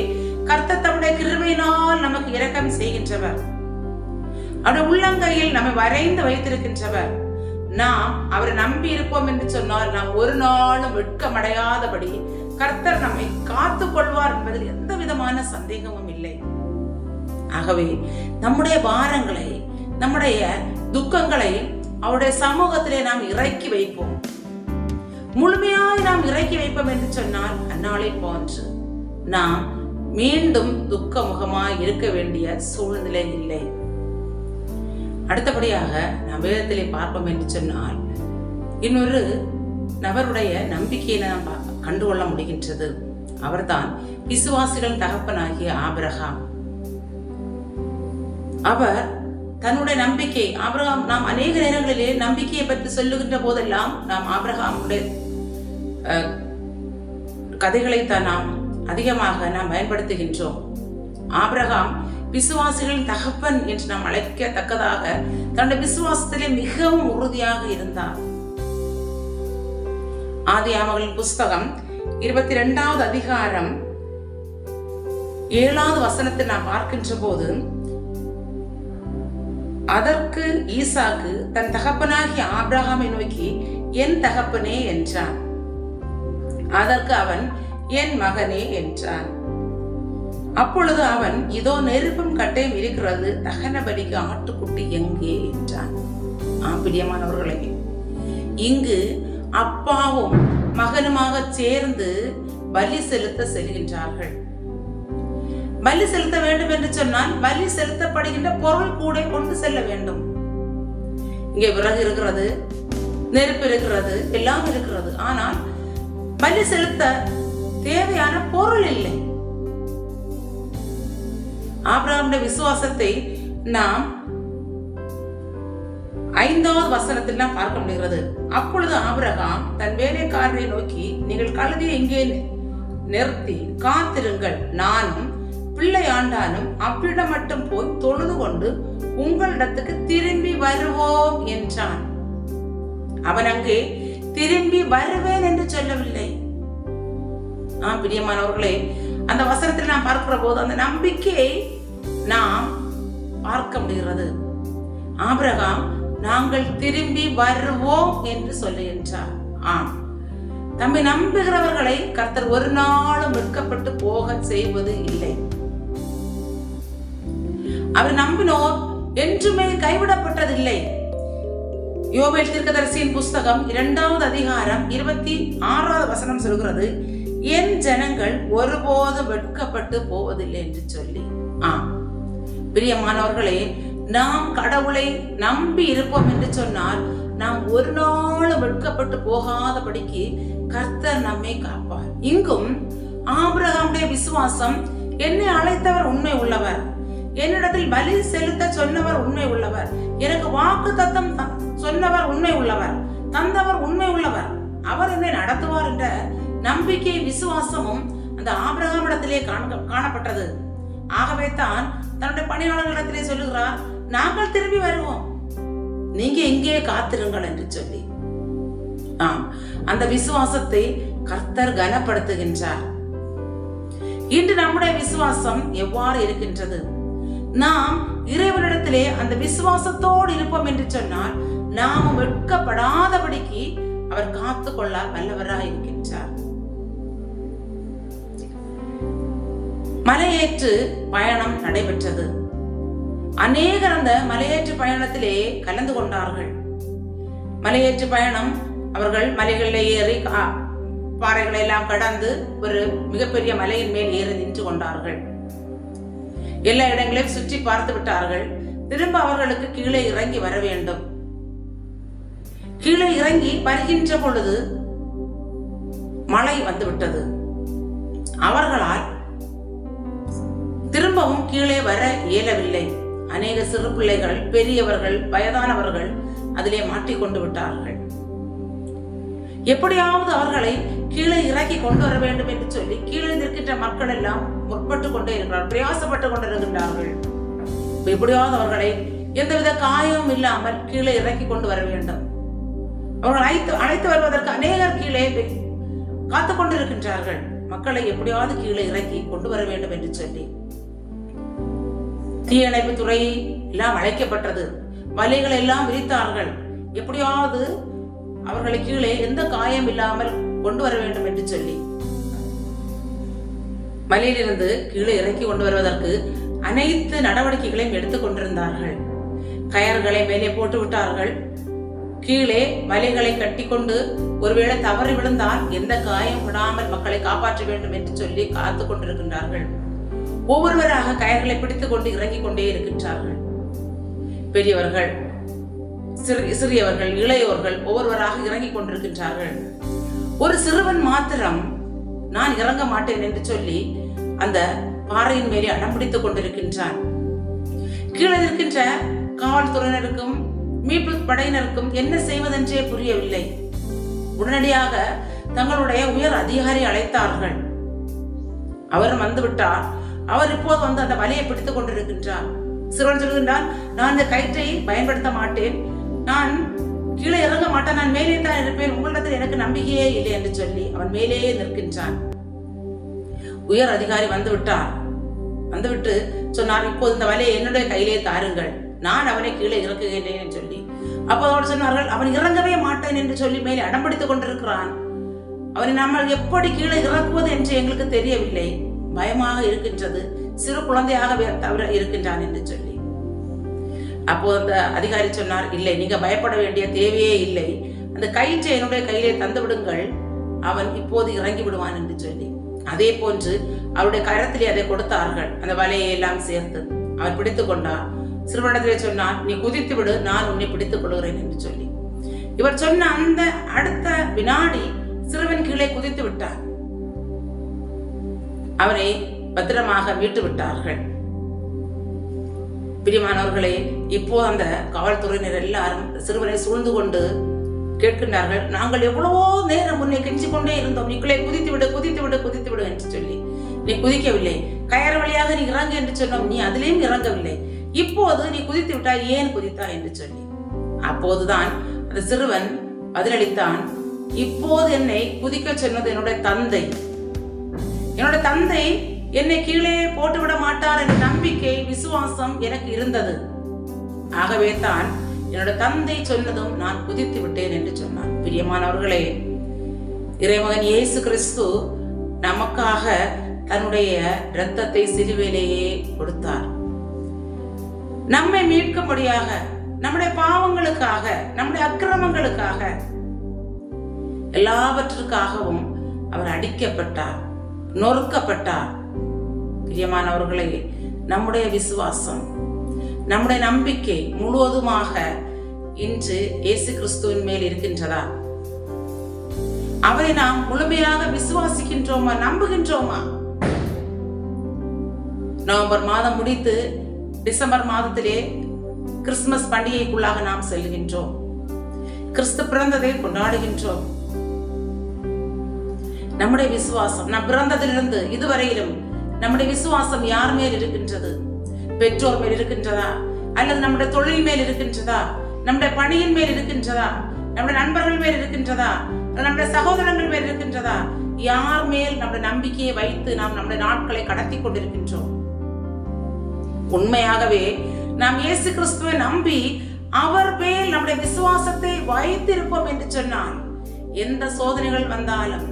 கர்த்தர் தம்முடைய கிருபையினால் நமக்கு இரக்கம் செய்கின்றவர், அவருடைய உள்ளங்கையில் நம்மை வரைந்து வைத்திருக்கின்றவர். நாம் அவரை நம்பி இருப்போம் என்று சொன்னால் நாம் ஒரு நாளும் வெட்கமடையாதபடி கர்த்தர் நம்மை காத்துக் கொள்வார் என்பதில் எந்த விதமான சந்தேகமும் இல்லை. ஆகவே நம்முடைய பாரங்களை, நம்முடைய துக்கங்களை அவருடைய சமூகத்திலே நாம் இறக்கி வைப்போம். முழுமையாய் நாம் இறக்கி வைப்போம் என்று சொன்னால் அந்நாளை போன்று நாம் மீண்டும் துக்க முகமாய் இருக்க வேண்டிய சூழ்நிலை இல்லை. அடுத்தபடியாக நாம் வேதத்திலே பார்ப்போம் என்று சொன்னால் இன்னொரு நபருடைய நம்பிக்கையை நாம் கண்டுகொள்ள முடிகின்றது. அவர்தான் விசுவாசிகள் தகப்பனாகிய ஆபிரகாம். அவர் தன்னுடைய நம்பிக்கை, ஆபிரகாம், நாம் அநேக நேரங்களிலே நம்பிக்கையை பற்றி சொல்லுகின்ற போதெல்லாம் நாம் ஆபிரகாமுடைய கதைகளை தான் நாம் அதிகமாக நாம் பயன்படுத்துகின்றோம். ஆபிரகாம் விசுவாசிகளின் தகப்பன் என்று நாம் அழைக்கத்தக்கதாக தன்னுடைய விசுவாசத்திலே மிகவும் உறுதியாக இருந்தார். ஆதியாகமங்களின் புஸ்தகம் 22வது அதிகாரம் 7வது வசனத்தை நாம் பார்க்கின்ற போது, அதற்கு ஈசாக்கு தன் தகப்பனாகிய ஆபிரகாமை நோக்கி, என் தகப்பனே என்றான். அதற்கு அவன், என் மகனே என்றான். அப்பொழுது அவன், இதோ நெருப்பும் கட்டையும் இருக்கிறது, தகன பலிக்கு ஆட்டுக்குட்டி எங்கே என்றான். பிரியமானவர்களே, இங்கு அப்பாவும் மகனுமாக சேர்ந்து பலி செலுத்த செல்கின்றார்கள். பலி செலுத்த வேண்டும் என்று சொன்னால் பலி செலுத்தப்படுகின்ற பொருள் கூட கொண்டு செல்ல வேண்டும். இங்கே விறகு இருக்கிறது, நெருப்பு இருக்கிறது, எல்லாம் இருக்கிறது. ஆனால் பலி செலுத்த தேவையான பொருள் இல்லை. ஆபிரகாமுடைய விசுவாசத்தை நாம் 5வது வசனத்தில் நாம் பார்க்க முடிகிறது. அப்பொழுது ஆபிரகாம் தன் வேலைக்காரரை நோக்கி, நீங்கள் கழுதையை எங்கே நிறுத்தி காத்திருங்கள், நானும் பிள்ளை ஆண்டானும் அவ்விடம் மட்டும் போய் தொழுது கொண்டு உங்களிடத்துக்கு திரும்பி வருவோம் என்றான். அவன் அங்கே திரும்பி வருவேன் என்று சொல்லவில்லை. பிரியமானவர்களே, அந்த வசனத்தில் நாம் பார்க்கிற போது அந்த நம்பிக்கையை நாம் பார்க்க முடிகிறது. ஆபிரகாம், நாங்கள் திரும்பி வருவோம் என்று சொல்லுகின்றார். தம்மை நம்புகிறவர்களை கர்த்தர் ஒரு நாளும் வெட்கப்பட்டு போக செய்வது இல்லை. அவர் நம்பினோர் என்றுமே கைவிடப்பட்டதில்லை. யோவேல் தீர்க்கதரிசியின் புஸ்தகம் 2வது அதிகாரம் 26வது வசனம் சொல்கிறது, என் ஜனங்கள் ஒருபோதும் வெட்கப்பட்டு போவதில்லை என்று சொல்லி. பிரியமானவர்களே, நாம் கடவுளை நம்பி இருப்போம் என்று சொன்னால் நாம் ஒரு நாளும் வெட்கப்பட்டு போகாதபடிக்கு கர்த்தர் நம்மை காப்பார். இங்கும் ஆபிரகாமுடைய விசுவாசம், என்னை அழைத்தவர் உண்மை உள்ளவர், என்னிடத்தில் பலி செலுத்த சொன்னவர் உண்மை உள்ளவர், எனக்கு வாக்கு தத்தம் சொன்னவர் உண்மை உள்ளவர், தந்தவர் உண்மை உள்ளவர், அவர் என்னை நடத்துவார் என்ற நம்பிக்கை விசுவாசமும் அந்த ஆபிரகாமிடத்திலே காணப்பட்டது. ஆகவே தான் தன்னுடைய பணியாளர்களிடத்திலே சொல்லுகிறார், நாங்கள் திரும்பி வருவோம், நீங்க எங்கே காத்திருங்கள் என்று சொல்லி. அந்த விசுவாசத்தை கர்த்தர் கனப்படுத்துகின்றார். இன்று நம்முடைய விசுவாசம் எவ்வாறு இருக்கின்றது? நாம் இறைவனிடத்திலே அந்த விசுவாசத்தோடு இருப்போம் என்று சொன்னால் நாம் வெட்கப்படாதபடிக்கு அவர் காத்துக்கொள்ள வல்லவராய் இருக்கின்றார். மலையேற்று பயணம் நடைபெற்றது. அநேகர் அந்த மலையேற்று பயணத்திலே கலந்து கொண்டார்கள். மலையேற்று பயணம், அவர்கள் மலைகளிலே ஏறி பாறைகளை எல்லாம் கடந்து ஒரு மிகப்பெரிய மலையின் மேல் ஏறி நின்று கொண்டார்கள். எல்லா இடங்களையும் சுற்றி பார்த்து விட்டார்கள். திரும்ப அவர்களுக்கு கீழே இறங்கி வர வேண்டும். கீழே இறங்கி வருகின்ற பொழுது மழை வந்துவிட்டது. அவர்களால் திரும்பவும் கீழே வர இயலவில்லை. அநேக சிறு பிள்ளைகள், பெரியவர்கள், வயதானவர்கள் அதிலே மாட்டிக்கொண்டு விட்டார்கள். எப்படியாவது அவர்களை கீழே இறக்கி கொண்டு வர வேண்டும் என்று சொல்லி கீழே நிற்கின்ற மக்கள் எல்லாம் முற்பட்டு கொண்டே இருக்கிறார்கள், பிரயாசப்பட்டு கொண்டிருக்கின்றார்கள். எப்படியாவது அவர்களை எந்தவித காயமும் இல்லாமல் கீழே இறக்கி கொண்டு வர வேண்டும். அவர்கள் அழைத்து வருவதற்கு அநேகர் கீழே காத்துக் கொண்டிருக்கின்றார்கள். மக்களை எப்படியாவது கீழே இறக்கி கொண்டு வர வேண்டும் என்று சொல்லி தீயணைப்பு துறை எல்லாம் அழைக்கப்பட்டது. வலைகள் எல்லாம் விரித்தார்கள். எப்படியாவது அவர்களை கீழே எந்த காயம் இல்லாமல் கொண்டு வர வேண்டும் என்று சொல்லி மலையிலிருந்து கீழே இறக்கி கொண்டு வருவதற்கு அனைத்து நடவடிக்கைகளையும் எடுத்துக் கொண்டிருந்தார்கள். கயர்களை மேலே போட்டு விட்டார்கள். கீழே வலைகளை கட்டிக்கொண்டு ஒருவேளை தவறி விழுந்தால் எந்த காயம் விடாமல் மக்களை காப்பாற்ற வேண்டும் என்று சொல்லி காத்து கொண்டிருக்கின்றார்கள். ஒவ்வொருவராக கயர்களை பிடித்துக் கொண்டு இறங்கிக் கொண்டே இருக்கின்றார்கள். பெரியவர்கள், சிறியவர்கள், இளையோர்கள் ஒவ்வொருவராக இறங்கிக் கொண்டிருக்கின்றார்கள். ஒரு சிறுவன் மாத்திரம் நான் இறங்க மாட்டேன் என்று சொல்லி அந்த பாறையின் மேலே அடம் பிடித்துக் கொண்டிருக்கின்றான். கீழே இருக்கின்ற காவல்துறையினருக்கும் மீட்பு படையினருக்கும் என்ன செய்வதென்றே புரியவில்லை. உடனடியாக தங்களுடைய உயர் அதிகாரி அழைத்தார்கள். அவர் வந்துவிட்டார். அவர் இப்போது வந்து அந்த வலையை பிடித்துக் கொண்டிருக்கின்றார். சிறுவன் சொல்கின்றான், நான் இந்த கயிற்றை பயன்படுத்த மாட்டேன், நான் கீழே இறங்க மாட்டான், நான் மேலே தான் இருப்பேன், உங்களிடத்தில் எனக்கு நம்பிக்கையே இல்லை என்று சொல்லி அவன் மேலேயே நிற்கின்றான். உயர் அதிகாரி வந்துவிட்டு சொன்னார், இப்போது இந்த வலையை என்னுடைய கையிலே தாருங்கள், நான் அவனை கீழே இறக்குகிறேன் என்று சொல்லி. அப்போ அவர் சொன்னார்கள், அவன் இறங்கவே மாட்டேன் என்று சொல்லி மேலே அடம்பிடித்துக் கொண்டிருக்கிறான். அவனை நம்ம எப்படி கீழே இறக்குவது என்று எங்களுக்கு தெரியவில்லை, பயமாக இருக்கின்றது, சிறு குழந்தையாக தவிர இருக்கின்றான் என்று சொல்லி. அப்போ அந்த அதிகாரி சொன்னார், இல்லை, நீங்க பயப்பட வேண்டிய தேவையே இல்லை, அந்த கயிற்றை என்னுடைய கையிலே தந்து விடுங்கள், அவன் இப்போது இறங்கி விடுவான் என்று சொல்லி. அதே போன்று அவருடைய கரத்திலே அதை கொடுத்தார்கள், அந்த வலையை எல்லாம் சேர்த்து. அவர் பிடித்துக் கொண்டார். சிறுவனிடத்திலே சொன்னார், நீ குதித்து விடு, நான் உன்னை பிடித்துக் கொள்கிறேன் என்று சொல்லி. இவர் சொன்ன அந்த அடுத்த வினாடி சிறுவன் கீழே குதித்து விட்டார். அவனை பத்திரமாக மீட்டு விட்டார்கள். பிரியமானவர்களே, இப்போ அந்த காவல்துறையினர் எல்லாரும் சிறுவனை சூழ்ந்து கொண்டு கேட்கின்றார்கள், நாங்கள் எவ்வளவோ நேரம் முன்னே கெஞ்சி கொண்டே இருந்தோம், நீங்களே குதித்து விடு குதித்து விடு குதித்து விடு என்று சொல்லி. நீ குதிக்கவில்லை, கயறு வழியாக நீ இறங்கு என்று சொன்னோம், நீ அதிலேயும் இறங்கவில்லை, இப்போது நீ குதித்து விட்டாய், ஏன் குதித்தாய் என்று சொல்லி. அப்போதுதான் அந்த சிறுவன் பதிலளித்தான், இப்போது என்னை குதிக்க சொன்னது என்னுடைய தந்தை. என்னோட தந்தை என்னை கீழே போட்டுவிட மாட்டார் என்ற நம்பிக்கை, விசுவாசம் எனக்கு இருந்தது. ஆகவே தான் என்னோட தந்தை சொன்னதும் நான் குதித்து விட்டேன் என்று சொன்னார். பிரியமானவர்களே, இறைமகன் இயேசு கிறிஸ்து நமக்காக தன்னுடைய இரத்தத்தை சிலுவையிலேயே கொடுத்தார். நம்மை மீட்கும்படியாக, நம்முடைய பாவங்களுக்காக, நம்முடைய அக்கிரமங்களுக்காக, எல்லாவற்றுக்காகவும் அவர் அடிக்கப்பட்டார், நொறுக்கப்பட்டார். பிரியமானவர்களே, நம்முடைய விசுவாசம், நம்முடைய நம்பிக்கை முழுவதுமாக இன்று இயேசு கிறிஸ்துவின் மேல் இருக்கின்றதா? அவரை நாம் முழுமையாக விசுவாசிக்கின்றோமா, நம்புகின்றோமா? நவம்பர் மாதம் முடித்து டிசம்பர் மாதத்திலே கிறிஸ்துமஸ் பண்டிகைக்குள்ளாக நாம் செல்கின்றோம். கிறிஸ்து பிறந்ததை கொண்டாடுகின்றோம். நம்முடைய விசுவாசம், நம் பிறந்ததிலிருந்து இதுவரையிலும் நம்முடைய விசுவாசம் யார் மேல் இருக்கின்றது? பெற்றோர் மேல் இருக்கின்றதா, அல்லது நம்முடைய தொழில் மேல் இருக்கின்றதா, நம்முடைய பணியின் மேல் இருக்கின்றதா, நம்முடைய நண்பர்கள் மேல் இருக்கின்றதா, நம்முடைய சகோதரங்கள் மேல் இருக்கின்றதா? யார் மேல் நம்முடைய நம்பிக்கையை வைத்து நாம் நம்முடைய நாட்களை கடத்தி கொண்டிருக்கின்றோம்? உண்மையாகவே நாம் இயேசு கிறிஸ்துவை நம்பி அவர் மேல் நம்முடைய விசுவாசத்தை வைத்திருப்போம் என்று சொன்னால், எந்த சோதனைகள் வந்தாலும்,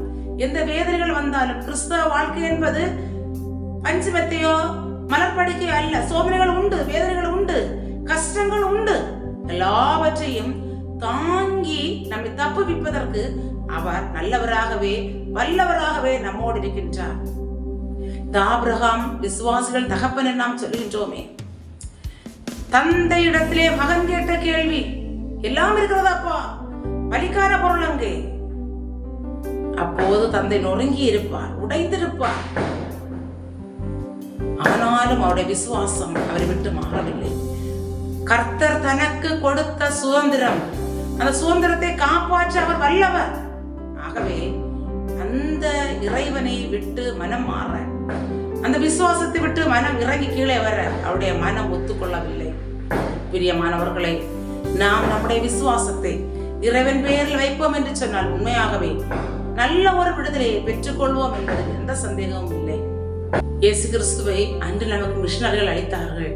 எந்த வேதனைகள் வந்தாலும், கிறிஸ்தவ வாழ்க்கை என்பது பஞ்சமத்தையோ மலர்படிக்கையோ அல்ல. சோதனைகள் உண்டு, வேதனைகள் உண்டு, கஷ்டங்கள் உண்டு. எல்லாவற்றையும் தாங்கி நம்மை தப்புவிப்பதற்கு அவர் நல்லவராகவே வல்லவராகவே நம்மோடு இருக்கின்றார். ஆபிரகாம் விசுவாசிகள் தகப்பன் நாம் சொல்கின்றோமே, தந்தை இடத்திலே மகன் கேட்ட கேள்வி, எல்லாம் இருக்கிறதாப்பா, பலிக்கான பொருள் அங்கே. அப்போது தந்தை நொறுங்கி இருப்பார், உடைந்திருப்பார். ஆனாலும் அவருடைய விசுவாசம் அவரை விட்டு மாறவில்லை. கர்த்தர் தனக்கு கொடுத்த சுதந்திரம், அந்த சுதந்திரத்தை காப்பாற்ற அவர் வல்லவர். ஆகவே அந்த இறைவனை விட்டு மனம் மாற, அந்த விசுவாசத்தை விட்டு மனம் இறங்கி கீழே வர அவருடைய மனம் ஒத்துக்கொள்ளவில்லை. பிரியமானவர்களே, நாம் நம்முடைய விசுவாசத்தை இறைவன் பெயரில் வைப்போம் என்று சொன்னால் உண்மையாகவே நல்ல ஒரு விடுதலையை பெற்றுக்கொள்வோம் என்பதில் எந்த சந்தேகமும் இல்லை. இயேசு கிறிஸ்துவை அன்று நமக்கு மிஷனரிகள் அளித்தார்கள்.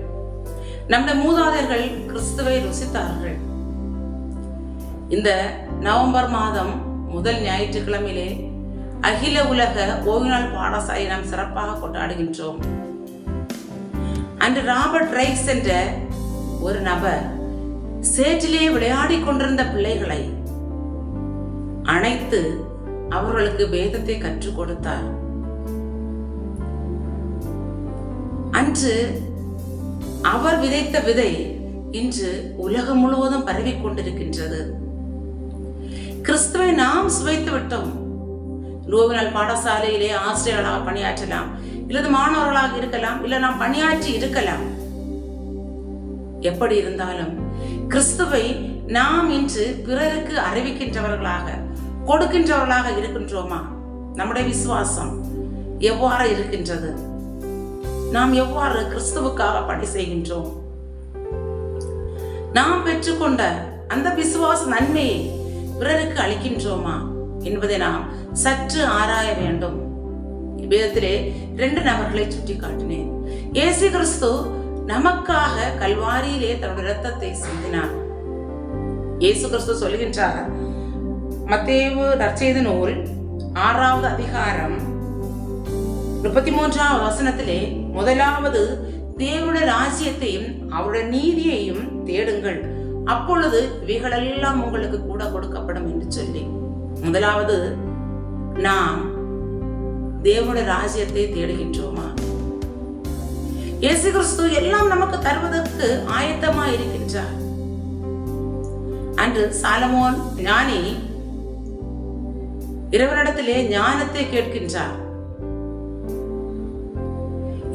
நம்முடைய மூதாதையர்கள் கிறிஸ்துவை ருசித்தார்கள். இந்த நவம்பர் மாதம் முதல் ஞாயிற்றுக்கிழமையிலே அகில உலக ஓய்வுநாள் பாடசாலை நாம் சிறப்பாக கொண்டாடுகின்றோம். அன்று ராபர்ட் ரைஸ் என்ற ஒரு நபர் சேற்றிலே விளையாடி கொண்டிருந்த பிள்ளைகளை அணைத்து அவர்களுக்கு வேதத்தை கற்றுக் கொடுத்தார். அன்று அவர் விதைத்த விதை இன்று உலகம் முழுவதும் பரவிக் கொண்டிருக்கின்றது. கிறிஸ்துவை நாம் சுவைத்து விட்டோம். ஓய்வுநாள் பாடசாலையிலே ஆசிரியர்களாக பணியாற்றலாம், இல்லது மாணவர்களாக இருக்கலாம், இல்ல நாம் பணியாற்றி இருக்கலாம். எப்படி இருந்தாலும் கிறிஸ்துவை நாம் இன்று பிறருக்கு அறிவிக்கின்றவர்களாக, கொடுக்கின்றவர்களாக இருக்கின்றோமா? நம்முடைய விசுவாசம் எவ்வாறு இருக்கின்றது? நாம் எவ்வாறு கிறிஸ்துவுக்காக பணி செய்கின்றோம்? நாம் பெற்றுக்கொண்ட அந்த விசுவாச நன்மையை பிறருக்கு அளிக்கின்றோமா என்பதை நாம் சற்று ஆராய வேண்டும். வேதத்திலே 2 நபர்களை சுட்டி காட்டினேன். இயேசு கிறிஸ்து நமக்காக கல்வாரியிலே தன்னுடைய இரத்தத்தை சிந்தினார். இயேசு கிறிஸ்து சொல்கின்றார், மத்தேயு நற்செய்தி நூல் 6வது அதிகாரம் 33வது வசனத்திலே, முதலாவது தேவனுடைய ராஜ்யத்தையும் அவருடைய நீதியையும் தேடுங்கள், அப்பொழுது இவைகளெல்லாம் உங்களுக்கு கூட கொடுக்கப்படும் என்று சொல்லி, முதலாவது நாம் தேவனுடைய ராஜ்யத்தை தேடுகின்றோமா? இயேசு கிறிஸ்து எல்லாம் நமக்கு தருவதற்கு ஆயத்தமா இருக்கின்றார். அன்று சாலமோன் ஞானி இறைவனிடத்திலே ஞானத்தை கேட்கின்றார்.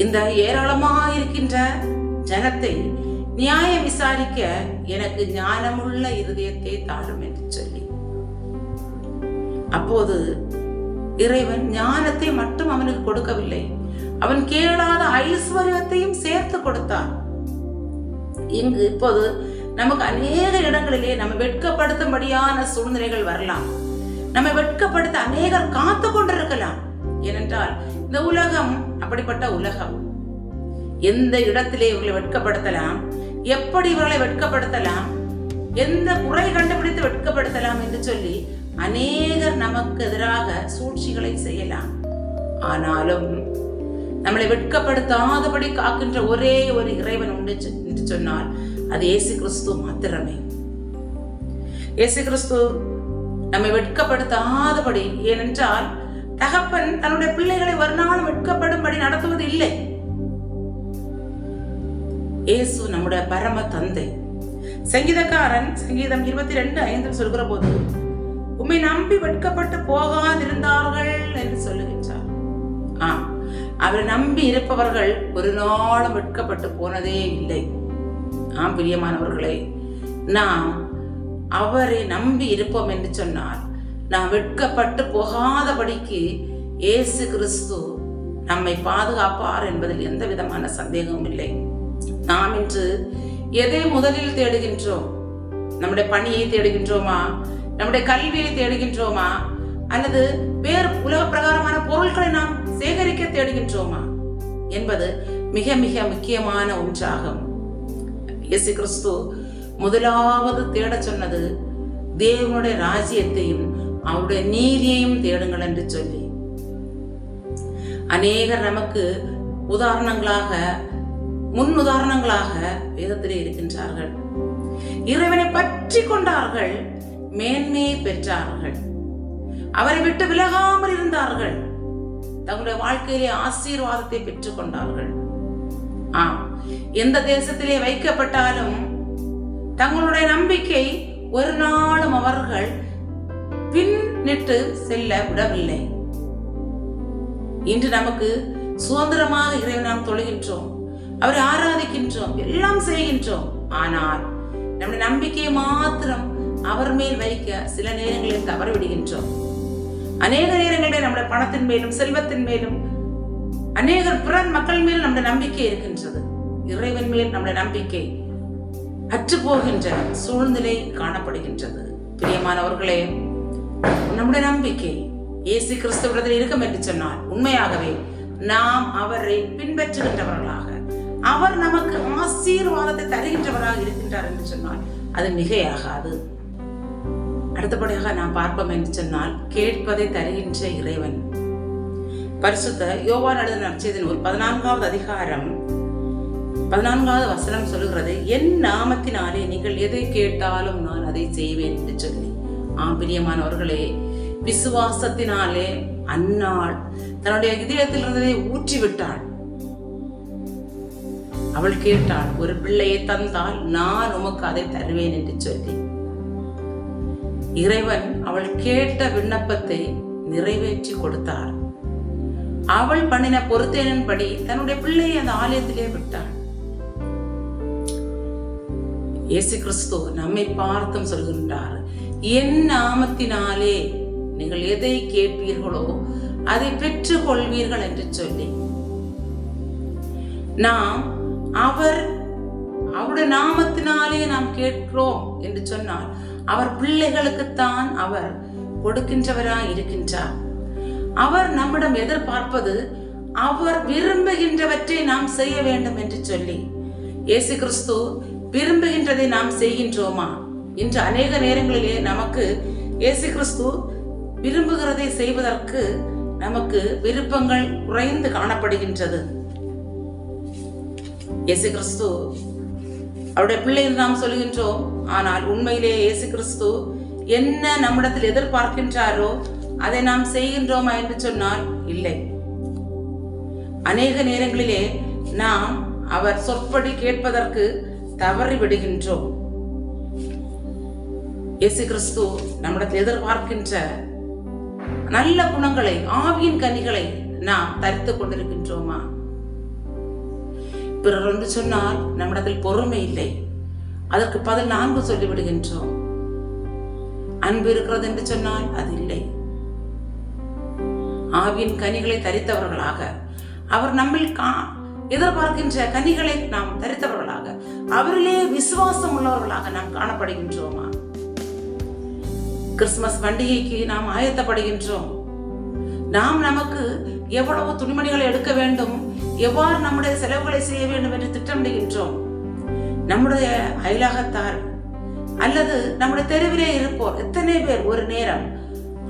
இந்த ஏராளமாயிருக்கின்ற ஜனத்தை நியாயம் விசாரிக்க எனக்கு ஞானமுள்ள இருதயத்தை தாரும் என்று சொல்லி, அப்போது இறைவன் ஞானத்தை மட்டும் அவனுக்கு கொடுக்கவில்லை, அவன் கேளாத ஐஸ்வர்யத்தையும் சேர்த்து கொடுத்தார். இங்கு இப்போது நமக்கு அநேக இடங்களிலே நம்ம வெட்கப்படுத்தும்படியான சூழ்நிலைகள் வரலாம். நம்ம வெட்கப்படுத்த அநேகர் காத்து கொண்டிருக்கலாம். ஏனென்றால் இந்த உலகம் அப்படிப்பட்ட உலகம். எந்த இடத்திலே இவர்களை வெட்கப்படுத்தலாம், எப்படி இவர்களை வெட்கப்படுத்தலாம், எந்த குறை கண்டுபிடித்து வெட்கப்படுத்தலாம் என்று சொல்லி அநேகர் நமக்கு எதிராக சூழ்ச்சிகளை செய்யலாம். ஆனாலும் நம்மளை வெட்கப்படுத்தாதபடி காக்கின்ற ஒரே ஒரு இறைவன் உண்டு என்று சொன்னால் அது இயேசு கிறிஸ்து மாத்திரமே. இயேசு கிறிஸ்து நம்மை வெட்கப்படுத்தாதபடி, ஏனென்றால் தகப்பன் தன்னுடைய பிள்ளைகளை ஒரு நாள் வெட்கப்படும்படி நடத்துவது இல்லை. இயேசு நம்முடைய பரம தந்தை. சங்கீதக்காரன் சங்கீதம் 22:5 சொல்கிற போது, உம்மை நம்பி வெட்கப்பட்டு போகாதிருந்தார்கள் என்று சொல்லுகின்றார். அவரை நம்பி இருப்பவர்கள் ஒரு நாளும் வெட்கப்பட்டு போனதே இல்லை. பிரியமானவர்களே, நாம் அவரை நம்பி இருப்போம் என்று சொன்னால் நாம் வெட்கப்பட்டு போகாதபடிக்கு இயேசு கிறிஸ்து நம்மை பாதுகாப்பார் என்பதில் எந்த விதமான சந்தேகமும் இல்லை. நாம் இன்று எதை முதலில் தேடுகின்றோம்? நம்முடைய பணியை தேடுகின்றோமா? நம்முடைய கல்வியை தேடுகின்றோமா? அல்லது வேறு உலக பிரகாரமான பொருட்களை நாம் சேகரிக்க தேடுகின்றோமா என்பது மிக மிக முக்கியமான ஒன்றாகும். இயேசு கிறிஸ்து முதலாவது தேட சொன்னது தேவனுடைய ராஜ்யத்தையும் அவருடைய நீதியையும் தேடுங்கள் என்று சொல்லி, அநேகர் நமக்கு உதாரணங்களாக முன் உதாரணங்களாக வேதத்திலே இருக்கின்றார்கள். இறைவனை பற்றி கொண்டார்கள், மேன்மையை பெற்றார்கள், அவரை விட்டு விலகாமல் இருந்தார்கள், தங்களுடைய வாழ்க்கையிலே ஆசீர்வாதத்தை பெற்றுக் கொண்டார்கள். எந்த தேசத்திலே வைக்கப்பட்டாலும் தங்களுடைய நம்பிக்கை ஒரு நாளும் அவர்கள் பின்னிட்டு செல்ல விடவில்லை. இன்று நமக்கு சுதந்திரமாக இறைவனை நாம் தொழுகின்றோம், அவரை ஆராதிக்கின்றோம், எல்லாம் செய்கின்றோம். ஆனால் நம்முடைய நம்பிக்கையை மாத்திரம் அவர் மேல் வைக்க சில நேரங்களில் தவறிவிடுகின்றோம். அநேக நேரங்களில் நம்முடைய பணத்தின் மேலும் செல்வத்தின் மேலும் அநேகர் பிற மக்கள் மேல் நம்முடைய நம்பிக்கை இருக்கின்றது. இறைவன் மேல் நம்முடைய நம்பிக்கை அற்று போகின்ற சூழ்நிலை காணப்படுகின்றது. பிரியமானவர்களே, நம்முடைய நம்பிக்கை இயேசு கிறிஸ்துவிடத்தில் இருக்கும் என்று சொன்னால் உண்மையாகவே நாம் அவரை பின்பற்றுகின்றவர்களாக, அவர் நமக்கு ஆசீர்வாதத்தை தருகின்றவராக இருக்கின்றார் என்று சொன்னால் அது மிகையாகாது. அடுத்தபடியாக நாம் பார்ப்போம் என்று சொன்னால், கேட்பதை தருகின்ற இறைவன். பரிசுத்த யோவான் எழுதின நற்செய்தி நூல் 14வது அதிகாரம் 14வது வசனம் சொல்லுகிறது, என் நாமத்தினாலே நீங்கள் எதை கேட்டாலும் நான் அதை செய்வேன் என்று சொல்லி. பிரியமானவர்களே, விசுவாசத்தினாலே அன்னாள் தன்னுடைய இதயத்தில் இருந்ததை ஊற்றிவிட்டாள். அவள் கேட்டாள், ஒரு பிள்ளையை தந்தால் நான் உமக்கு அதை தருவேன் என்று சொல்லி. இறைவன் அவள் கேட்ட விண்ணப்பத்தை நிறைவேற்றி கொடுத்தார். அவள் பண்ணின பொறுத்தேனின்படி தன்னுடைய பிள்ளையை அந்த ஆலயத்திலே விட்டாள். இயேசு கிறிஸ்து நம்மை பார்த்தும் சொல்கின்றார், என் நாமத்தினாலே நீங்கள் எதை கேட்பீர்களோ அதை பெற்றுக் கொள்வீர்கள் என்று சொல்லி. நாம் அவர் அவருடைய நாமத்தினாலே நாம் கேட்கிறோம் என்று சொன்னால் அவர் பிள்ளைகளுக்குத்தான் அவர் கொடுக்கின்றவராய் இருக்கின்றார். அவர் நம்மிடம் எதிர்பார்ப்பது அவர் விரும்புகின்றவற்றை நாம் செய்ய வேண்டும் என்று சொல்லி. இயேசு கிறிஸ்து விரும்புகின்றதை நாம் செய்கின்றோமா? இன்று அநேக நேரங்களிலே நமக்கு இயேசு கிறிஸ்து விரும்புகிறதை செய்வதற்கு நமக்கு விருப்பங்கள் குறைந்து காணப்படுகின்றது. இயேசு கிறிஸ்து அவருடைய பிள்ளைகள் நாம் சொல்கின்றோம், ஆனால் உண்மையிலேயே இயேசு கிறிஸ்து என்ன நம்மிடத்தில் எதிர்பார்க்கின்றாரோ அதை நாம் செய்கின்றோமா என்று சொன்னால் இல்லை. அநேக நேரங்களிலே நாம் அவர் சொற்படி கேட்பதற்கு தவறி விடுகின்றோம். இயேசு கிறிஸ்து நம்மிடத்தில் எதிர்பார்க்கின்ற நல்ல குணங்களை, ஆவியின் கனிகளை நாம் தரித்துக் கொண்டிருக்கின்றோமா? பிறர் என்று சொன்னால் நம்மிடத்தில் பொறுமை இல்லை, அதற்கு பதில் 4 சொல்லிவிடுகின்றோம். அன்பு இருக்கிறது என்று சொன்னால் அது இல்லை. ஆவியின் கனிகளை தரித்தவர்களாக, அவர் நம்மில் எதிர்பார்க்கின்ற கனிகளை நாம் தரித்தவர்களாக, அவரிலே விசுவாசம் உள்ளவர்களாக நாம் காணப்படுகின்றோமா? கிறிஸ்துமஸ் பண்டிகைக்கு நாம் ஆயத்தப்படுகின்றோம். நாம் நமக்கு எவ்வளவு துணிமணிகளை எடுக்க வேண்டும், எவ்வாறு நம்முடைய செலவுகளை செய்ய வேண்டும் என்று திட்டமிடுகின்றோம். நம்முடைய அயலாகத்தார் அல்லது நம்முடைய தெருவிலே இருப்போர் எத்தனை பேர் ஒரு நேரம்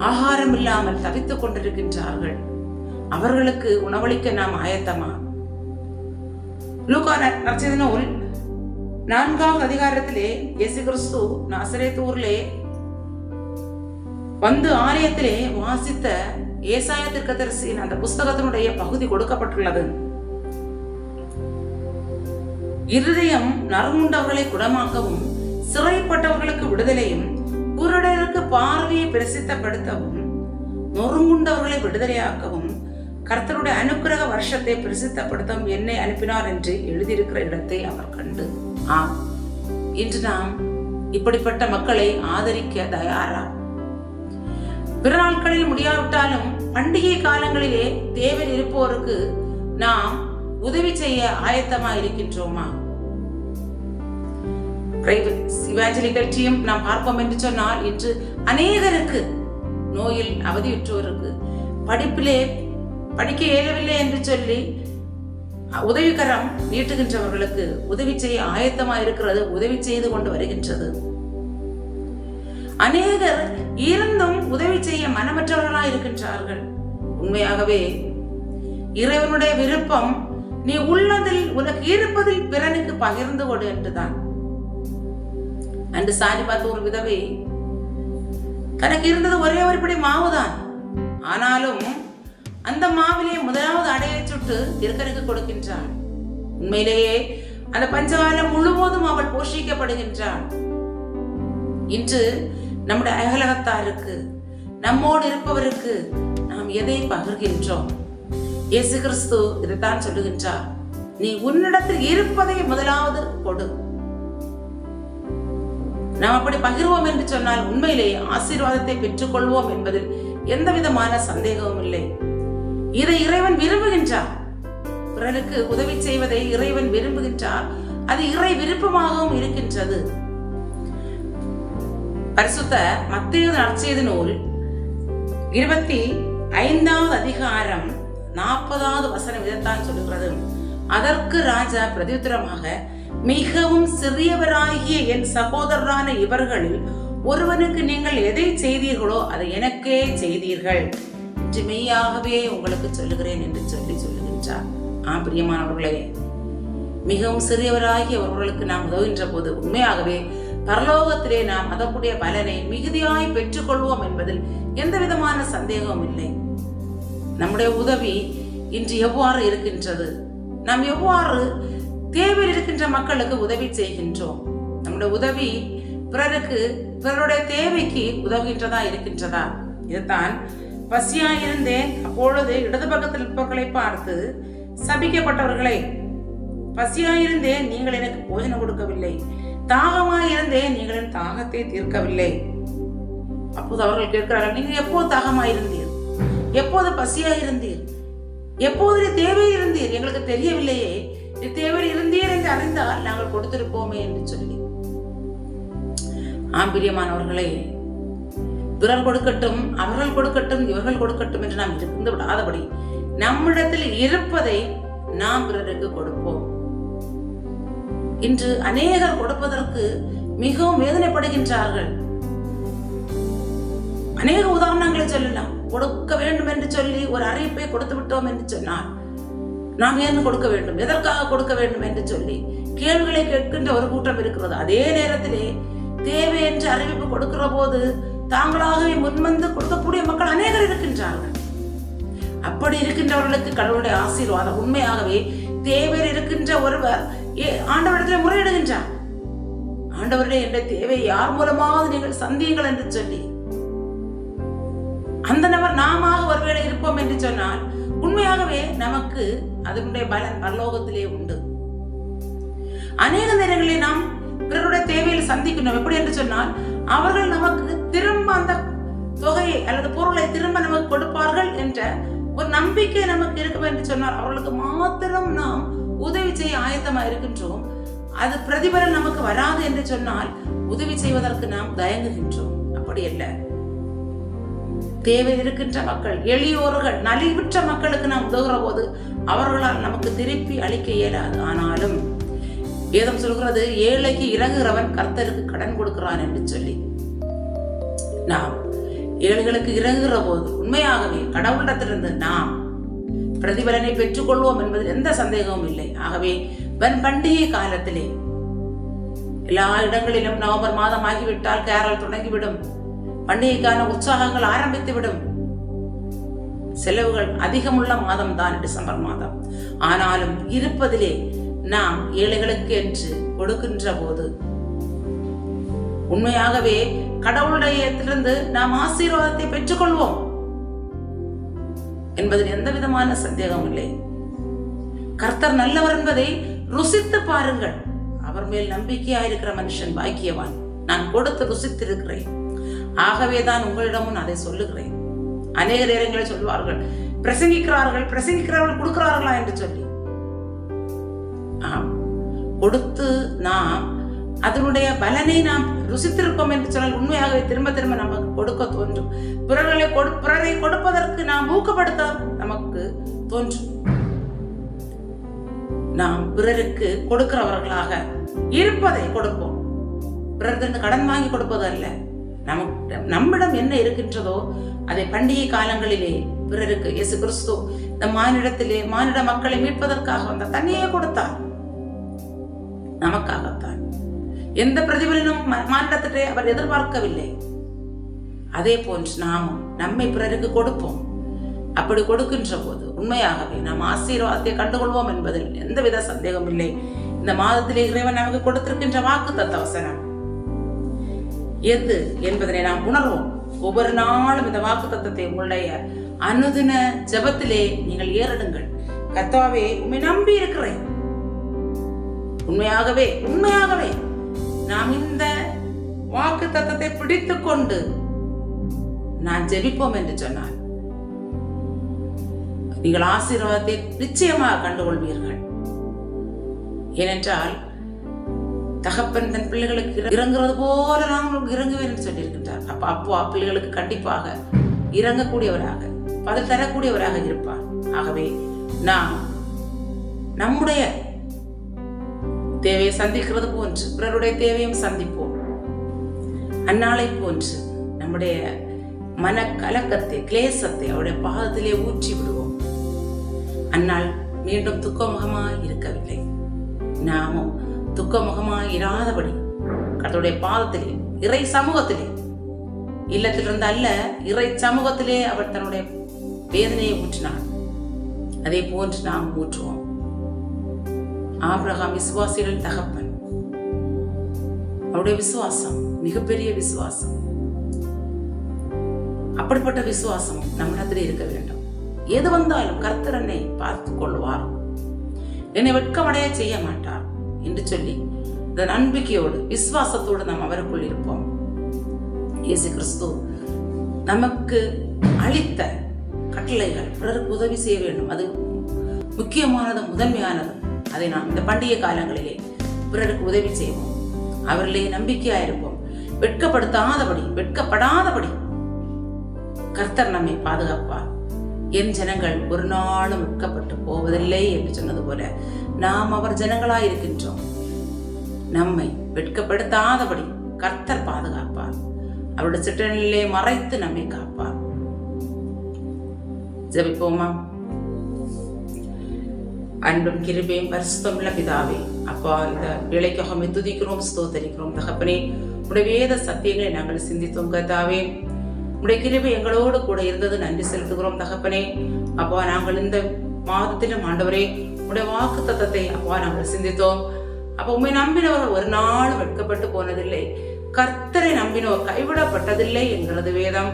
ஆகாரம் இல்லாமல் தவித்துக் கொண்டிருக்கின்றார்கள். அவர்களுக்கு உணவளிக்க நாம் ஆயத்தமா? லூக்கா நற்செய்தி நூல் 4ஆம் அதிகாரத்திலே இயேசு கிறிஸ்து நாசரேத் ஊரிலே வந்து ஆலயத்திலே வாசித்த ஏசாயா தீர்க்கதரிசியின் அந்த புஸ்தகத்தினுடைய பகுதி கொடுக்கப்பட்டுள்ளது. இருதயம் நறுங்குண்டவர்களை குணமாக்கவும், சிறைப்பட்டவர்களுக்கு விடுதலையும், குருடருக்கு பார்வையை பிரசித்தப்படுத்தவும், நொறுங்குண்டவர்களை விடுதலையாக்கவும், கர்த்தருடைய அனுக்கிரக வருஷத்தை பிரசித்தப்படுத்தவும் என்னை அனுப்பினார் என்று எழுதியிருக்கிற இடத்தை அவர் கண்டு. இன்று நாம் இப்படிப்பட்ட மக்களை ஆதரிக்க தயாரா? பிற நாட்களில் முடியாவிட்டாலும் பண்டிகை காலங்களிலே தேவை இருப்போருக்கு நாம் உதவி செய்ய ஆயத்தமா இருக்கின்றோமா? இவாஞ்சலிக்கல் டீம் நாம் பார்ப்போம் என்று சொன்னால், இன்று அநேகருக்கு, நோயில் அவதியுற்றோருக்கு, படிப்பிலே படிக்க இயலவில்லை என்று சொல்லி உதவிக்கரம் நீட்டுகின்றவர்களுக்கு உதவி செய்ய ஆயத்தமா இருக்கிறது, உதவி செய்து கொண்டு வருகின்றது. அநேகர் இருந்தும் உதவி செய்ய மனமற்றவர்களாய் இருக்கின்றார்கள். உண்மையாகவே இறைவனுடைய விருப்பம் நீ உள்ளதில் உனக்கு இருப்பதில் பிறனுக்கு பகிர்ந்து கொடு என்றுதான். அன்று சாரிபாத் ஒரு விதவை தனக்கு இருந்தது ஒரே ஒரு பிடி மாவுதான், ஆனாலும் அந்த மாவிலே முதலாவது அடையை சுட்டு திருக்கனுக்கு கொடுக்கின்றாள். உண்மையிலேயே அந்த பஞ்சகாலம் முழுவதும் அவள் போஷிக்கப்படுகின்றாள். இன்று நம்முடைய அயலகத்தாருக்கு, நம்மோடு இருப்பவருக்கு நாம் எதை பகிர்கின்றோம்? இயேசு கிறிஸ்து இதைத்தான் சொல்லுகின்றார், நீ உன்னிடத்தில் இருப்பதை முதலாவது கொடு. நாம் அப்படி பகிர்வோம் என்று சொன்னால் உண்மையிலேயே ஆசீர்வாதத்தை பெற்றுக் கொள்வோம் என்பதில் எந்த விதமான சந்தேகமும் இல்லை. இதை இறைவன் விரும்புகின்றார். பிறருக்கு உதவி செய்வதை இறைவன் விரும்புகின்றார். அது இறை விருப்பமாகவும் இருக்கின்றது. பரிசுத்த மத்தேயு நற்செய்தி நூல் 25ஆம் அதிகாரம் 40வது வசனம் இதைத்தான் சொல்லுகிறது. அதற்கு ராஜா பிரதியுத்தரமாக, மிகவும் சிறியவராகிய என் சகோதரரான இவர்களில் ஒருவனுக்கு நீங்கள் எதை செய்தீர்களோ அதை எனக்கே செய்தீர்கள் என்று மெய்யாகவே உங்களுக்கு சொல்லுகிறேன் என்று சொல்லுகின்றார். பிரியமானவர்களே, மிகவும் சிறியவராகியவர்களுக்கு நாம் உதவுகின்ற போது உண்மையாகவே பரலோகத்திலே நாம் அதற்குடைய பலனை மிகுதியாய் பெற்றுக்கொள்வோம் என்பதில் எந்த விதமான சந்தேகமும் இல்லை. நம்முடைய உதவி இன்று எவ்வாறு இருக்கின்றது? நாம் எவ்வாறு தேவையில் இருக்கின்ற மக்களுக்கு உதவி செய்கின்றோம்? நம்முடைய உதவி பிறருக்கு, பிறருடைய தேவைக்கு உதவுகின்றதா இருக்கின்றதா? இதுதான் பசியாயிருந்தேன், அப்பொழுது இடது பக்கத்தில் இருப்பவர்களை பார்த்து சபிக்கப்பட்டவர்களை, பசியாயிருந்தேன் நீங்கள் எனக்கு போஜனம் கொடுக்கவில்லை, தாகமாயிருந்தேன் நீங்கள் என் தாகத்தை தீர்க்கவில்லை. அப்போது அவர்கள் கேட்கிறார்கள், நீங்கள் எப்போது தாகமாயிருந்தீர்? எப்போது பசியாயிருந்தீர்? எப்போது தேவையிருந்தீர்? எங்களுக்கு தெரியவில்லையே தேவையில் இருந்தீர் என்று அறிந்தால் நாங்கள் கொடுத்திருப்போமே என்று சொல்லி. பிரியமானவர்களே, பிறர் கொடுக்கட்டும், அவர்கள் கொடுக்கட்டும், இவர்கள் கொடுக்கட்டும் என்று நாம் இருந்து விடாதபடி நம்மிடத்தில் இருப்பதை நாம் பிறருக்கு கொடுப்போம். இன்று அநேகர் கொடுப்பதற்கு மிகவும் வேதனைப்படுகின்றார்கள். அநேக உதாரணங்களை சொல்லலாம். கொடுக்க வேண்டும் என்று சொல்லி ஒரு அறிவிப்பை கொடுத்து விட்டோம் என்று சொன்னால் நாம் ஏன் கொடுக்க வேண்டும், எதற்காக கொடுக்க வேண்டும் என்று சொல்லி கேள்விகளை கேட்கின்ற ஒரு கூட்டம் இருக்கிறது. அதே நேரத்திலே தேவை என்று அறிவிப்பு கொடுக்கிற போது தாங்களாகவே முன்வந்து கொடுக்கக்கூடிய மக்கள் அநேகர் இருக்கின்றார்கள். அப்படி இருக்கின்றவர்களுக்கு கடவுளுடைய ஆசீர்வாதம். உண்மையாகவே தேவையில் இருக்கின்ற ஒருவர் ஆண்டவரிடத்தில் முறையிடுகின்றார். ஆண்டவருடைய என்ற தேவை யார் மூலமாவது நீங்கள் சந்தியுங்கள் என்று சொல்லி அந்த நபர் நாம ஒருவேளை இருப்போம் என்று சொன்னால் உண்மையாகவே நமக்கு அதனுடைய பலன் பரலோகத்திலே உண்டு. அநேக நேரங்களில் நாம் பிறருடைய தேவையில் சந்திக்கணும். எப்படி என்று சொன்னால் அவர்கள் நமக்கு திரும்ப அந்த தொகையை அல்லது பொருளை திரும்ப நமக்கு கொடுப்பார்கள் என்ற ஒரு நம்பிக்கை நமக்கு இருக்கும் என்று சொன்னால் அவர்களுக்கு மாத்திரம் நாம் உதவி செய்ய ஆயத்தமாக இருக்கின்றோம். அது பிரதிபலன் நமக்கு வராது என்று சொன்னால் உதவி செய்வதற்கு நாம் தயங்குகின்றோம். அப்படி அல்ல. தேவை இருக்கின்ற மக்கள், எளியோர்கள், நலிவுற்ற மக்களுக்கு நாம் உதவுகிற போது அவர்களால் நமக்கு திருப்பி அளிக்க இயலாது. ஆனாலும் வேதம் சொல்கிறது, ஏழைக்கு இறங்குகிறவன் கர்த்தருக்கு கடன் கொடுக்கிறான் என்று சொல்லி. நாம் ஏழைகளுக்கு இறங்குகிற போது உண்மையாகவே கடவுளிடத்திலிருந்து நாம் பிரதிபலனை பெற்றுக் கொள்வோம் என்பதில் எந்த சந்தேகமும் இல்லை. ஆகவே பண்டிகை காலத்திலே எல்லா இடங்களிலும் நவம்பர் மாதம் ஆகிவிட்டால் கேரள் தொடங்கிவிடும். பண்டிகைக்கான உற்சாகங்கள் ஆரம்பித்துவிடும். செலவுகள் அதிகமுள்ள மாதம் தான் டிசம்பர் மாதம். ஆனாலும் இருப்பதிலே நாம் ஏழைகளுக்கு என்று கொடுக்கின்ற போது உண்மையாகவே கடவுளுடையத்திலிருந்து நாம் ஆசீர்வாதத்தை பெற்றுக்கொள்வோம் என்பதில் எந்த விதமான சந்தேகமும் இல்லை. கர்த்தர் நல்லவர் என்பதை ருசித்து பாருங்கள். அவர் மேல் நம்பிக்கையாயிருக்கிற மனுஷன் பாக்கியவான். நான் கொடுத்து ருசித்திருக்கிறேன், ஆகவேதான் உங்களிடமும் அதை சொல்லுகிறேன். அநேக நேரங்களில் சொல்வார்கள், பிரசங்கிக்கிறவர்கள் கொடுக்கிறார்களா என்று சொல்லி. கொடுத்து நாம் அதனுடைய பலனை நாம் ருசித்திருப்போம் என்று சொன்னால் உண்மையாகவே திரும்ப திரும்ப நமக்கு கொடுக்க தோன்றும். பிறரை கொடுப்பதற்கு நாம் ஊக்கப்படுத்த நமக்கு தோன்றும். நாம் பிறருக்கு கொடுக்கிறவர்களாக இருப்பதை கொடுப்போம். பிறருக்கு கடன் வாங்கி கொடுப்பது அல்ல. நம்மிடம் என்ன இருக்கின்றதோ அதை பண்டிகை காலங்களிலே பிறருக்கு இயேசு கிறிஸ்து இந்த மானிட மக்களை மீட்பதற்காக வந்த தன்னையே கொடுத்தார். நமக்காகத்தான். எந்த பிரதிபலனும் மானிடத்திலே அவர் எதிர்பார்க்கவில்லை. அதே போன்று நாமும் நம்மை பிறருக்கு கொடுப்போம். அப்படி கொடுக்கின்ற போது உண்மையாகவே நாம் ஆசீர்வாதத்தை கண்டுகொள்வோம் என்பதில் எந்தவித சந்தேகம் இல்லை. இந்த மாதத்திலே இறைவன் நமக்கு கொடுத்திருக்கின்ற வாக்குத்தத்த வசனம் எது என்பதனை நாம் உணர்வோம். ஒவ்வொரு நாளும் இந்த வாக்குத்தத்தத்தை உங்களுடைய அனுதின ஜெபத்திலே நீங்கள் ஏறிடுங்கள். கர்த்தாவே, உம்மை நம்பி இருக்கிறேன். உண்மையாகவே நாம் இந்த வாக்குத்தத்தத்தை பிடித்துக் கொண்டு நான் ஜெபிப்போம் என்று சொன்னால் நீங்கள் ஆசீர்வாதத்தை நிச்சயமாக கண்டுகொள்வீர்கள். ஏனென்றால் தகப்பன் தன் பிள்ளைகளுக்கு இறங்குறது போல நான் உங்களுக்கு இறங்குவேன் என்று சொல்லியிருக்கின்றார். அப்பா பிள்ளைகளுக்கு கண்டிப்பாக இறங்கக்கூடியவராக, பதில் தரக்கூடியவராக இருப்பார். ஆகவே நாம் நம்முடைய தேவையை சந்திக்கிறது போன்று பிறருடைய தேவையும் சந்திப்போம். அந்நாளை போன்று நம்முடைய மனக்கலக்கத்தை, கிளேசத்தை அவருடைய பாதத்திலே ஊற்றி விடுவோம். அந்நாள் மீண்டும் துக்கமுகமாய் இருக்கவில்லை. நாமும் துக்கமுகமாய் இராதபடி கர்த்தருடைய பாதத்திலே, இறை சமூகத்திலே, இல்லத்திலிருந்து அல்ல இறை சமூகத்திலே அவர் தன்னுடைய வேதனையை ஊற்றினார். அதே போன்று நாம் ஊற்றுவோம். ஆபிரகாம் விசுவாசிகள் தகப்பன். அவருடைய விசுவாசம் மிகப்பெரிய விசுவாசம். அப்படிப்பட்ட விசுவாசம் நம்மிடத்திலே இருக்க வேண்டும். எது வந்தாலும் கர்த்தர் என்னை பார்த்துக் கொள்வார், என்னை வெட்கமடைய செய்ய மாட்டார் என்று சொல்லி இந்த நம்பிக்கையோடு விசுவாசத்தோடு நாம் அவருக்குள் இருப்போம். இயேசு கிறிஸ்து நமக்கு அளித்த கட்டளைகள் பிறருக்கு உதவி செய்ய வேண்டும். அது முக்கியமானது, முதன்மையானது. அதை நாம் இந்த பண்டிகை காலங்களிலே பிறருக்கு உதவி செய்வோம். அவர்களே நம்பிக்கையாயிருப்போம். வெட்கப்படாதபடி கர்த்தர் நம்மை பாதுகாப்பார். என் ஜனங்கள் ஒரு நாளும் வெட்கப்பட்டு போவதில்லை என்று சொன்னது போல நாம் அவர் ஜனங்களாயிருக்கின்றோம். நம்மை வெட்கப்படுத்தாதபடி கர்த்தர் பாதுகாப்பார். அவருடைய சிற்றனிலே மறைத்து நம்மை காப்பார். ஜெபிப்போமா. அன்பும் கிருபையும் பரிசுத்தமுள்ள பிதாவே, அப்பா, இந்த வேலைக்காக துதிக்கிறோம், ஸ்தோத்தரிக்கிறோம் தகப்பனே. உடைய வேத சத்தியங்களை நாங்கள் சிந்தித்தோம் கர்த்தாவே. உடைய கிருபை எங்களோடு கூட இருந்தது நன்றி செலுத்துகிறோம் தகப்பனே. அப்பா, நாங்கள் இந்த மாதத்திலும் ஆண்டவரே உடைய வாக்கு தத்தத்தை அப்பா நாங்கள் சிந்தித்தோம். அப்ப உண்மை நம்பினவர் ஒரு நாள் வெட்கப்பட்டு போனதில்லை, கர்த்தரை நம்பினோர் கைவிடப்பட்டதில்லை என்கிறது வேதம்.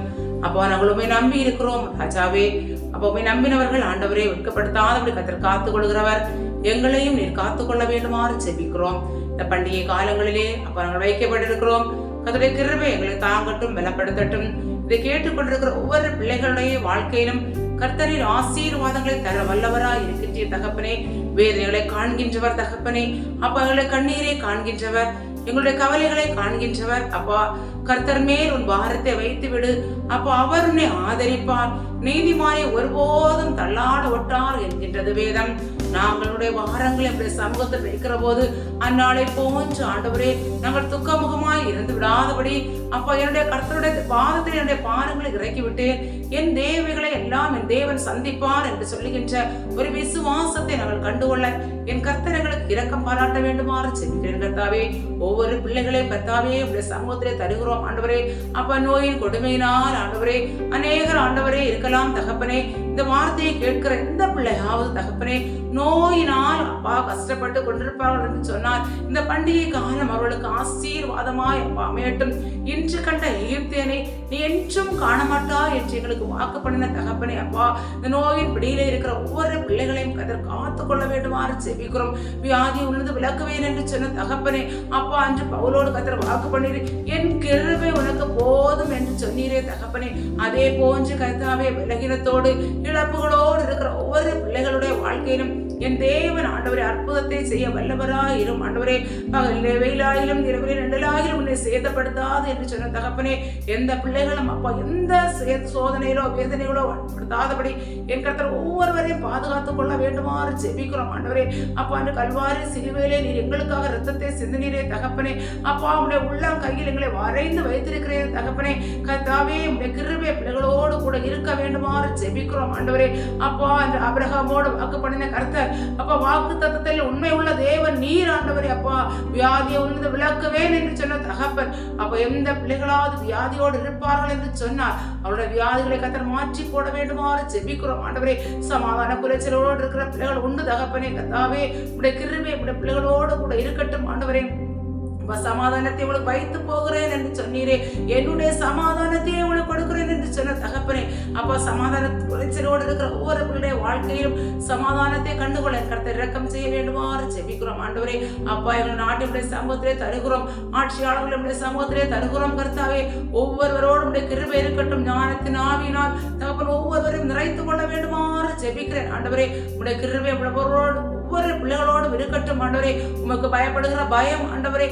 அப்பா, நாங்கள் உண்மை நம்பி இருக்கிறோம் ராஜாவே. அப்ப உண்மை நம்பினவர்கள் ஆண்டவரே வெட்கப்படுத்தாதபடி கர்த்தர் காத்துக் கொள்கிறவர். எங்களையும் நீர் காத்துக்கொள்ள வேண்டுமாறு ஜெபிக்கிறோம். இந்த பண்டிகை காலங்களிலே அப்பா நாங்கள் வைக்கப்பட்டிருக்கிறோம். கர்த்தருடைய கிருபை எங்களை தாங்கட்டும், பலப்படுத்தட்டும். இதை கேட்டுக்கொண்டிருக்கிற ஒவ்வொரு பிள்ளைகளுடைய வாழ்க்கையிலும் கர்த்தரின் ஆசீர்வாதங்களை தர வல்லவராய் இருக்கின்ற தகப்பனே. வேதனைகளை காண்கின்றவர் தகப்பனே. அப்பா, எங்களை கண்ணீரை காண்கின்றவர், எங்களுடைய கவலைகளை காண்கின்றவர். அப்பா, கர்த்தர் மேல் உன் பாரத்தை வைத்து விடு. அப்பா, அவர் உன்னை ஆதரிப்பார். நீதிமானை ஒருபோதும் தள்ளாட ஒட்டார் என்கின்றது வேதம். நாங்களுடைய பாரங்களை நம்முடைய சமூகத்தில் வைக்கிற போது அந்நாளை போன்று ஆண்டவரே நாங்கள் துக்கமுகமாய் இருந்து விடாதபடி அப்பா என்னுடைய கர்த்தருடைய பாதத்தில் என்னுடைய பாரங்களை இறக்கி விட்டேன். என் தேவைகளை எல்லாம் என் தேவன் சந்திப்பார் என்று சொல்லுகின்ற ஒரு விசுவாசத்தை நாங்கள் கண்டுகொள்ள என் கர்த்தர் எங்களுக்கு இரக்கம் பாராட்ட வேண்டுமாறு செல்கிறேன் கர்த்தாவே. ஒவ்வொரு பிள்ளைகளையும் கர்த்தாவே உடைய சமூகத்திலே தருகிறோம் ஆண்டவரே. அப்பா, நோயின் கொடுமையினால் ஆண்டவரே அநேகர் ஆண்டவரே இருக்கலாம் தகப்பனே. இந்த வார்த்தையை கேட்கிற எந்த பிள்ளையாவது தகப்பனே நோயினால் அப்பா கஷ்டப்பட்டு கொண்டிருப்பார்கள் என்று சொன்னால் இந்த பண்டிகை காலம் அவர்களுக்கு ஆசீர்வாதமாய் அப்பா அமையட்டும். இன்று கண்ட எகிப்தியனை நீ என்றும் காண மாட்டாய் என்று எங்களுக்கு வாக்கு பண்ணின தகப்பனே. அப்பா, இந்த நோயின் பிடியிலே இருக்கிற ஒவ்வொரு பிள்ளைகளையும் கர்த்தர் காத்துக்கொள்ள வேண்டுமாறு செபிக்கிறோம். வியாதி உள்ளது விளக்குவேன் என்று சொன்ன தகப்பனே. அப்பா, அன்று பவுலோடு கர்த்தர் வாக்கு பண்ணீர், என் கிருபை உனக்கு போதும் என்று சொன்னீரே தகப்பனே. அதே போன்று கர்த்தாவே விலகினத்தோடு இழப்புகளோடு இருக்கிற ஒவ்வொரு பிள்ளைகளுடைய வாழ்க்கையிலும் என் தேவன் ஆண்டவரே அற்புதத்தை செய்ய வல்லவராயிரும் ஆண்டவரே. பகலிலே வெயிலாயிலும் இரவிலே நிழலாயிலும் உன்னை சேதப்படுத்தாது என்று சொன்ன தகப்பனே. எந்த பிள்ளைகளும் அப்பா எந்த சோதனையிலோ வேதனைகளோ படுத்தாதபடி என் கர்த்தர் ஒவ்வொருவரையும் பாதுகாத்துக் கொள்ள வேண்டுமாறு ஜெபிக்கிறோம் ஆண்டவரே. அப்பா, அந்த கல்வாரி சிலுவையிலே நீர் எங்களுக்காக ரத்தத்தை சிந்தினீரே தகப்பனே. அப்பா, உடைய உள்ளம் கையில் எங்களை வரைந்து வைத்திருக்கிறேன் தகப்பனே. கர்த்தாவே, உடைய கிருபை பிள்ளைகளோடு கூட இருக்க வேண்டுமாறு ஜெபிக்கிறோம் ஆண்டவரே. அப்பா, அந்த ஆபிரகாமோடு வாக்கு பண்ணின கர்த்தர் அப்பா வாக்கு தத்தத்தில் உண்மை உள்ள தேவன் நீர் ஆண்டவரே. அப்பா, வியாதியை உள்ளது விளக்குவேன் என்று சொன்ன தகப்பன். அப்ப எந்த பிள்ளைகளாவது வியாதியோடு இருப்பார்கள் என்று சொன்னார் அவருடைய வியாதிகளை கர்த்தர் மாற்றி போட வேண்டுமாறு ஜெபிக்கிறோம் ஆண்டவரே. சமாதான குலைச்சலோடு இருக்கிற பிள்ளைகள் உண்டு தகப்பனே. கர்த்தாவே, உடைய கிருபை உடைய பிள்ளைகளோடு கூட இருக்கட்டும் ஆண்டவரே. சமாதானத்தை உனக்கு வைத்து போகிறேன் என்று சொன்னீரே. என்னுடைய சமாதானத்தை உனக்கு கொடுக்கிறேன் என்று சொன்ன தகப்பனே. அப்பா, சமாதான குலைச்சலோடு இருக்கிற ஒவ்வொரு பிள்ளைய வாழ்க்கையிலும் சமாதானத்தை கண்டுகொள்ள கர்த்தர் இரக்கம் செய்ய வேண்டுமாறு ஜெபிக்கிறோம் ஆண்டவரே. அப்பா, எங்கள் நாட்டினுடைய சமூகத்திலே தருகிறோம், ஆட்சியாளர்களுடைய சமூகத்திலே தருகிறோம் கர்த்தாவே. ஒவ்வொருவரோடும் கிருபை இருக்கட்டும். ஞானத்தின் ஆவியினால் தகப்பன் ஒவ்வொருவரையும் நிறைத்து கொள்ள வேண்டுமாறு ஜெபிக்கிறேன் ஆண்டவரே. உடைய கிருபை ஒவ்வொரு பிள்ளைகளோடும் இருக்கட்டும் ஆண்டவரே. உமக்கு பயப்படுகிற பயம் ஆண்டவரே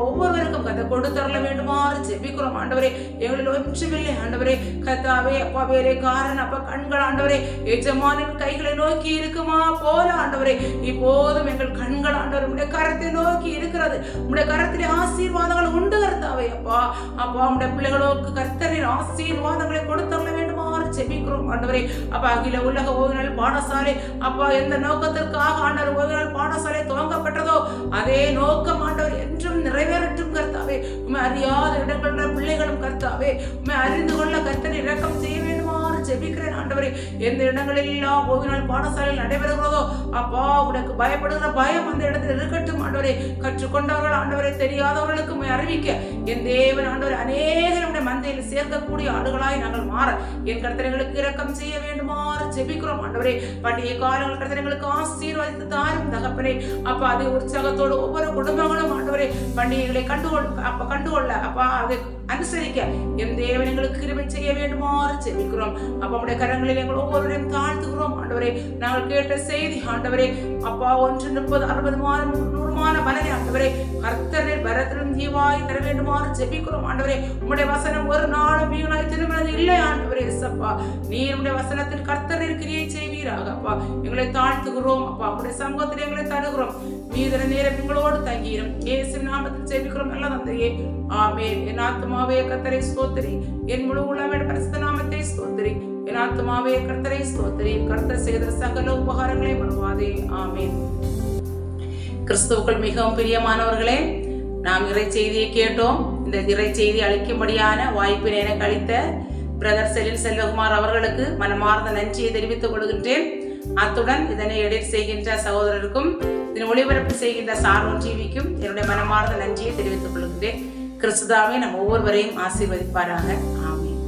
ஒவ்வொருவருக்கும் கதை கொடுத்தரல வேண்டுமாறு ஜெபிக்கிறோம் ஆண்டவரே. எங்களில் ஒன்றுமில்லை ஆண்டவரே. கர்த்தாவே, அப்பா வேலைக்காரன் அப்பா கண்கள் ஆண்டவரே எஜமானின் கைகளை நோக்கி இருக்குமா போல ஆண்டவரே இப்போதும் எங்கள் கண்கள் ஆண்டவர் உடைய கரத்தை நோக்கி இருக்கிறது. உடைய கரத்திலே ஆசீர்வாதங்கள் உண்டு கர்த்தாவே. அப்பா அப்பா உடைய பிள்ளைகளுக்கு கர்த்தரின் ஆசீர்வாதங்களை கொடுத்தரல வேண்டுமாறு ஜெபிக்கிறோம் ஆண்டவரே. அப்பா, அகில உலக ஓய்வு பாடசாலை அப்பா எந்த நோக்கத்திற்காக ஆண்டவர் ஓய்வு பாடசாலை துவங்கப்பட்டதோ அதே நோக்கம் ஆண்டவர் என்றும் நிறைவேறட்டும் கர்த்தாவே. உண்மை அறியாத இடங்கள பிள்ளைகளும் கர்த்தாவே உண்மை அறிந்து கொள்ள கர்த்தரை இரக்கம் செய்ய வேண்டுமாறு ஜெபிக்கிறேன் ஆண்டவரே. எந்த இடங்களில் எல்லாம் ஓய்வு பாடசாலையில் நடைபெறுகிறதோ அப்பா உனக்கு பயப்படுகிற பயம் அந்த இடத்தில் இருக்கட்டும் ஆண்டவரே. கற்றுக்கொண்டவர்கள் ஆண்டவரை தெரியாதவர்களுக்கு அறிவிக்க என் தேவன் ஆண்டவர் அநேகருடைய மந்தையில் சேர்க்கக்கூடிய ஆடுகளாய் நாங்கள் மாற என் கர்த்தர்களுக்கு இரக்கம் செய்ய வேண்டுமாறு ஜெபிக்கிறோம் ஆண்டவரே. பண்டிகை காலங்கள் கர்த்தர்களுக்கு ஆசீர்வதித்து தாரும் தகப்பனே. அப்பா, அதை உற்சாகத்தோடு ஒவ்வொரு குடும்பங்களும் ஆண்டவரே பண்டிகைகளை கண்டுகொள்ள அப்பா அதை அனுசரிக்க என் தேவன் எங்களுக்கு கிருபை செய்ய வேண்டுமாறு ஜெபிக்கிறோம். அப்பா உடைய கரங்களில் எங்கள் ஒவ்வொருவரையும் தாழ்த்துகிறோம் ஆண்டவரே. நாங்கள் கேட்ட செய்தி ஆண்டவரே அப்பா 1 30 60 100 பலனை ஆண்டவரே கர்த்தரே பரத்திலும் ஜீவாய் தர வேண்டுமாறு ஜெபிக்கிறோம் ஆண்டவரே. உம்முடைய வசனம் ஒரு நாளும் வீணாய் திரும்பினது இல்லை ஆண்டவரே. அப்பா நீர் உடைய வசனத்தில் கர்த்தரின் கிரியை செய்வீராக அப்பா. எங்களை தாழ்த்துகிறோம் அப்பா. உடைய சமூகத்தில் எங்களை தருகிறோம். மீதன நேரம் எங்களோடு தங்கிடும். இயேசுவின் நாமத்தில் ஜெபிக்கிறோம் நல்ல தந்தையே, ஆமென். என் ஆத்துமாவே கர்த்தரை ஸ்தோத்திரி, என் முழு உள்ளமே பரிசுத்த நாமத்தை ஸ்தோத்திரி. என் ஆத்துமாவே கர்த்தரை ஸ்தோத்திரி, கர்த்தர் செய்த சகல உபகாரங்களை மறவாதே. ஆமென். கிறிஸ்துவுக்குள் மிகவும் பிரியமானவர்களே, நாம் இறை செய்தியை கேட்டோம். இந்த இறை செய்தி அளிக்கும்படியான வாய்ப்பினை எனக்கு அளித்த பிரதர் செலில் செல்வகுமார் அவர்களுக்கு மனமார்ந்த நன்றியை தெரிவித்துக் கொள்கின்றேன். அத்துடன் இதனை எடிட் செய்கின்ற சகோதரருக்கும் இதனை ஒளிபரப்பு செய்கின்ற சாரோன் டிவிக்கும் என்னுடைய மனமார்ந்த நன்றியை தெரிவித்துக் கொள்கின்றேன். கிறிஸ்துதாவே நம் ஒவ்வொருவரையும் ஆசீர்வதிப்பாராக. ஆமென்.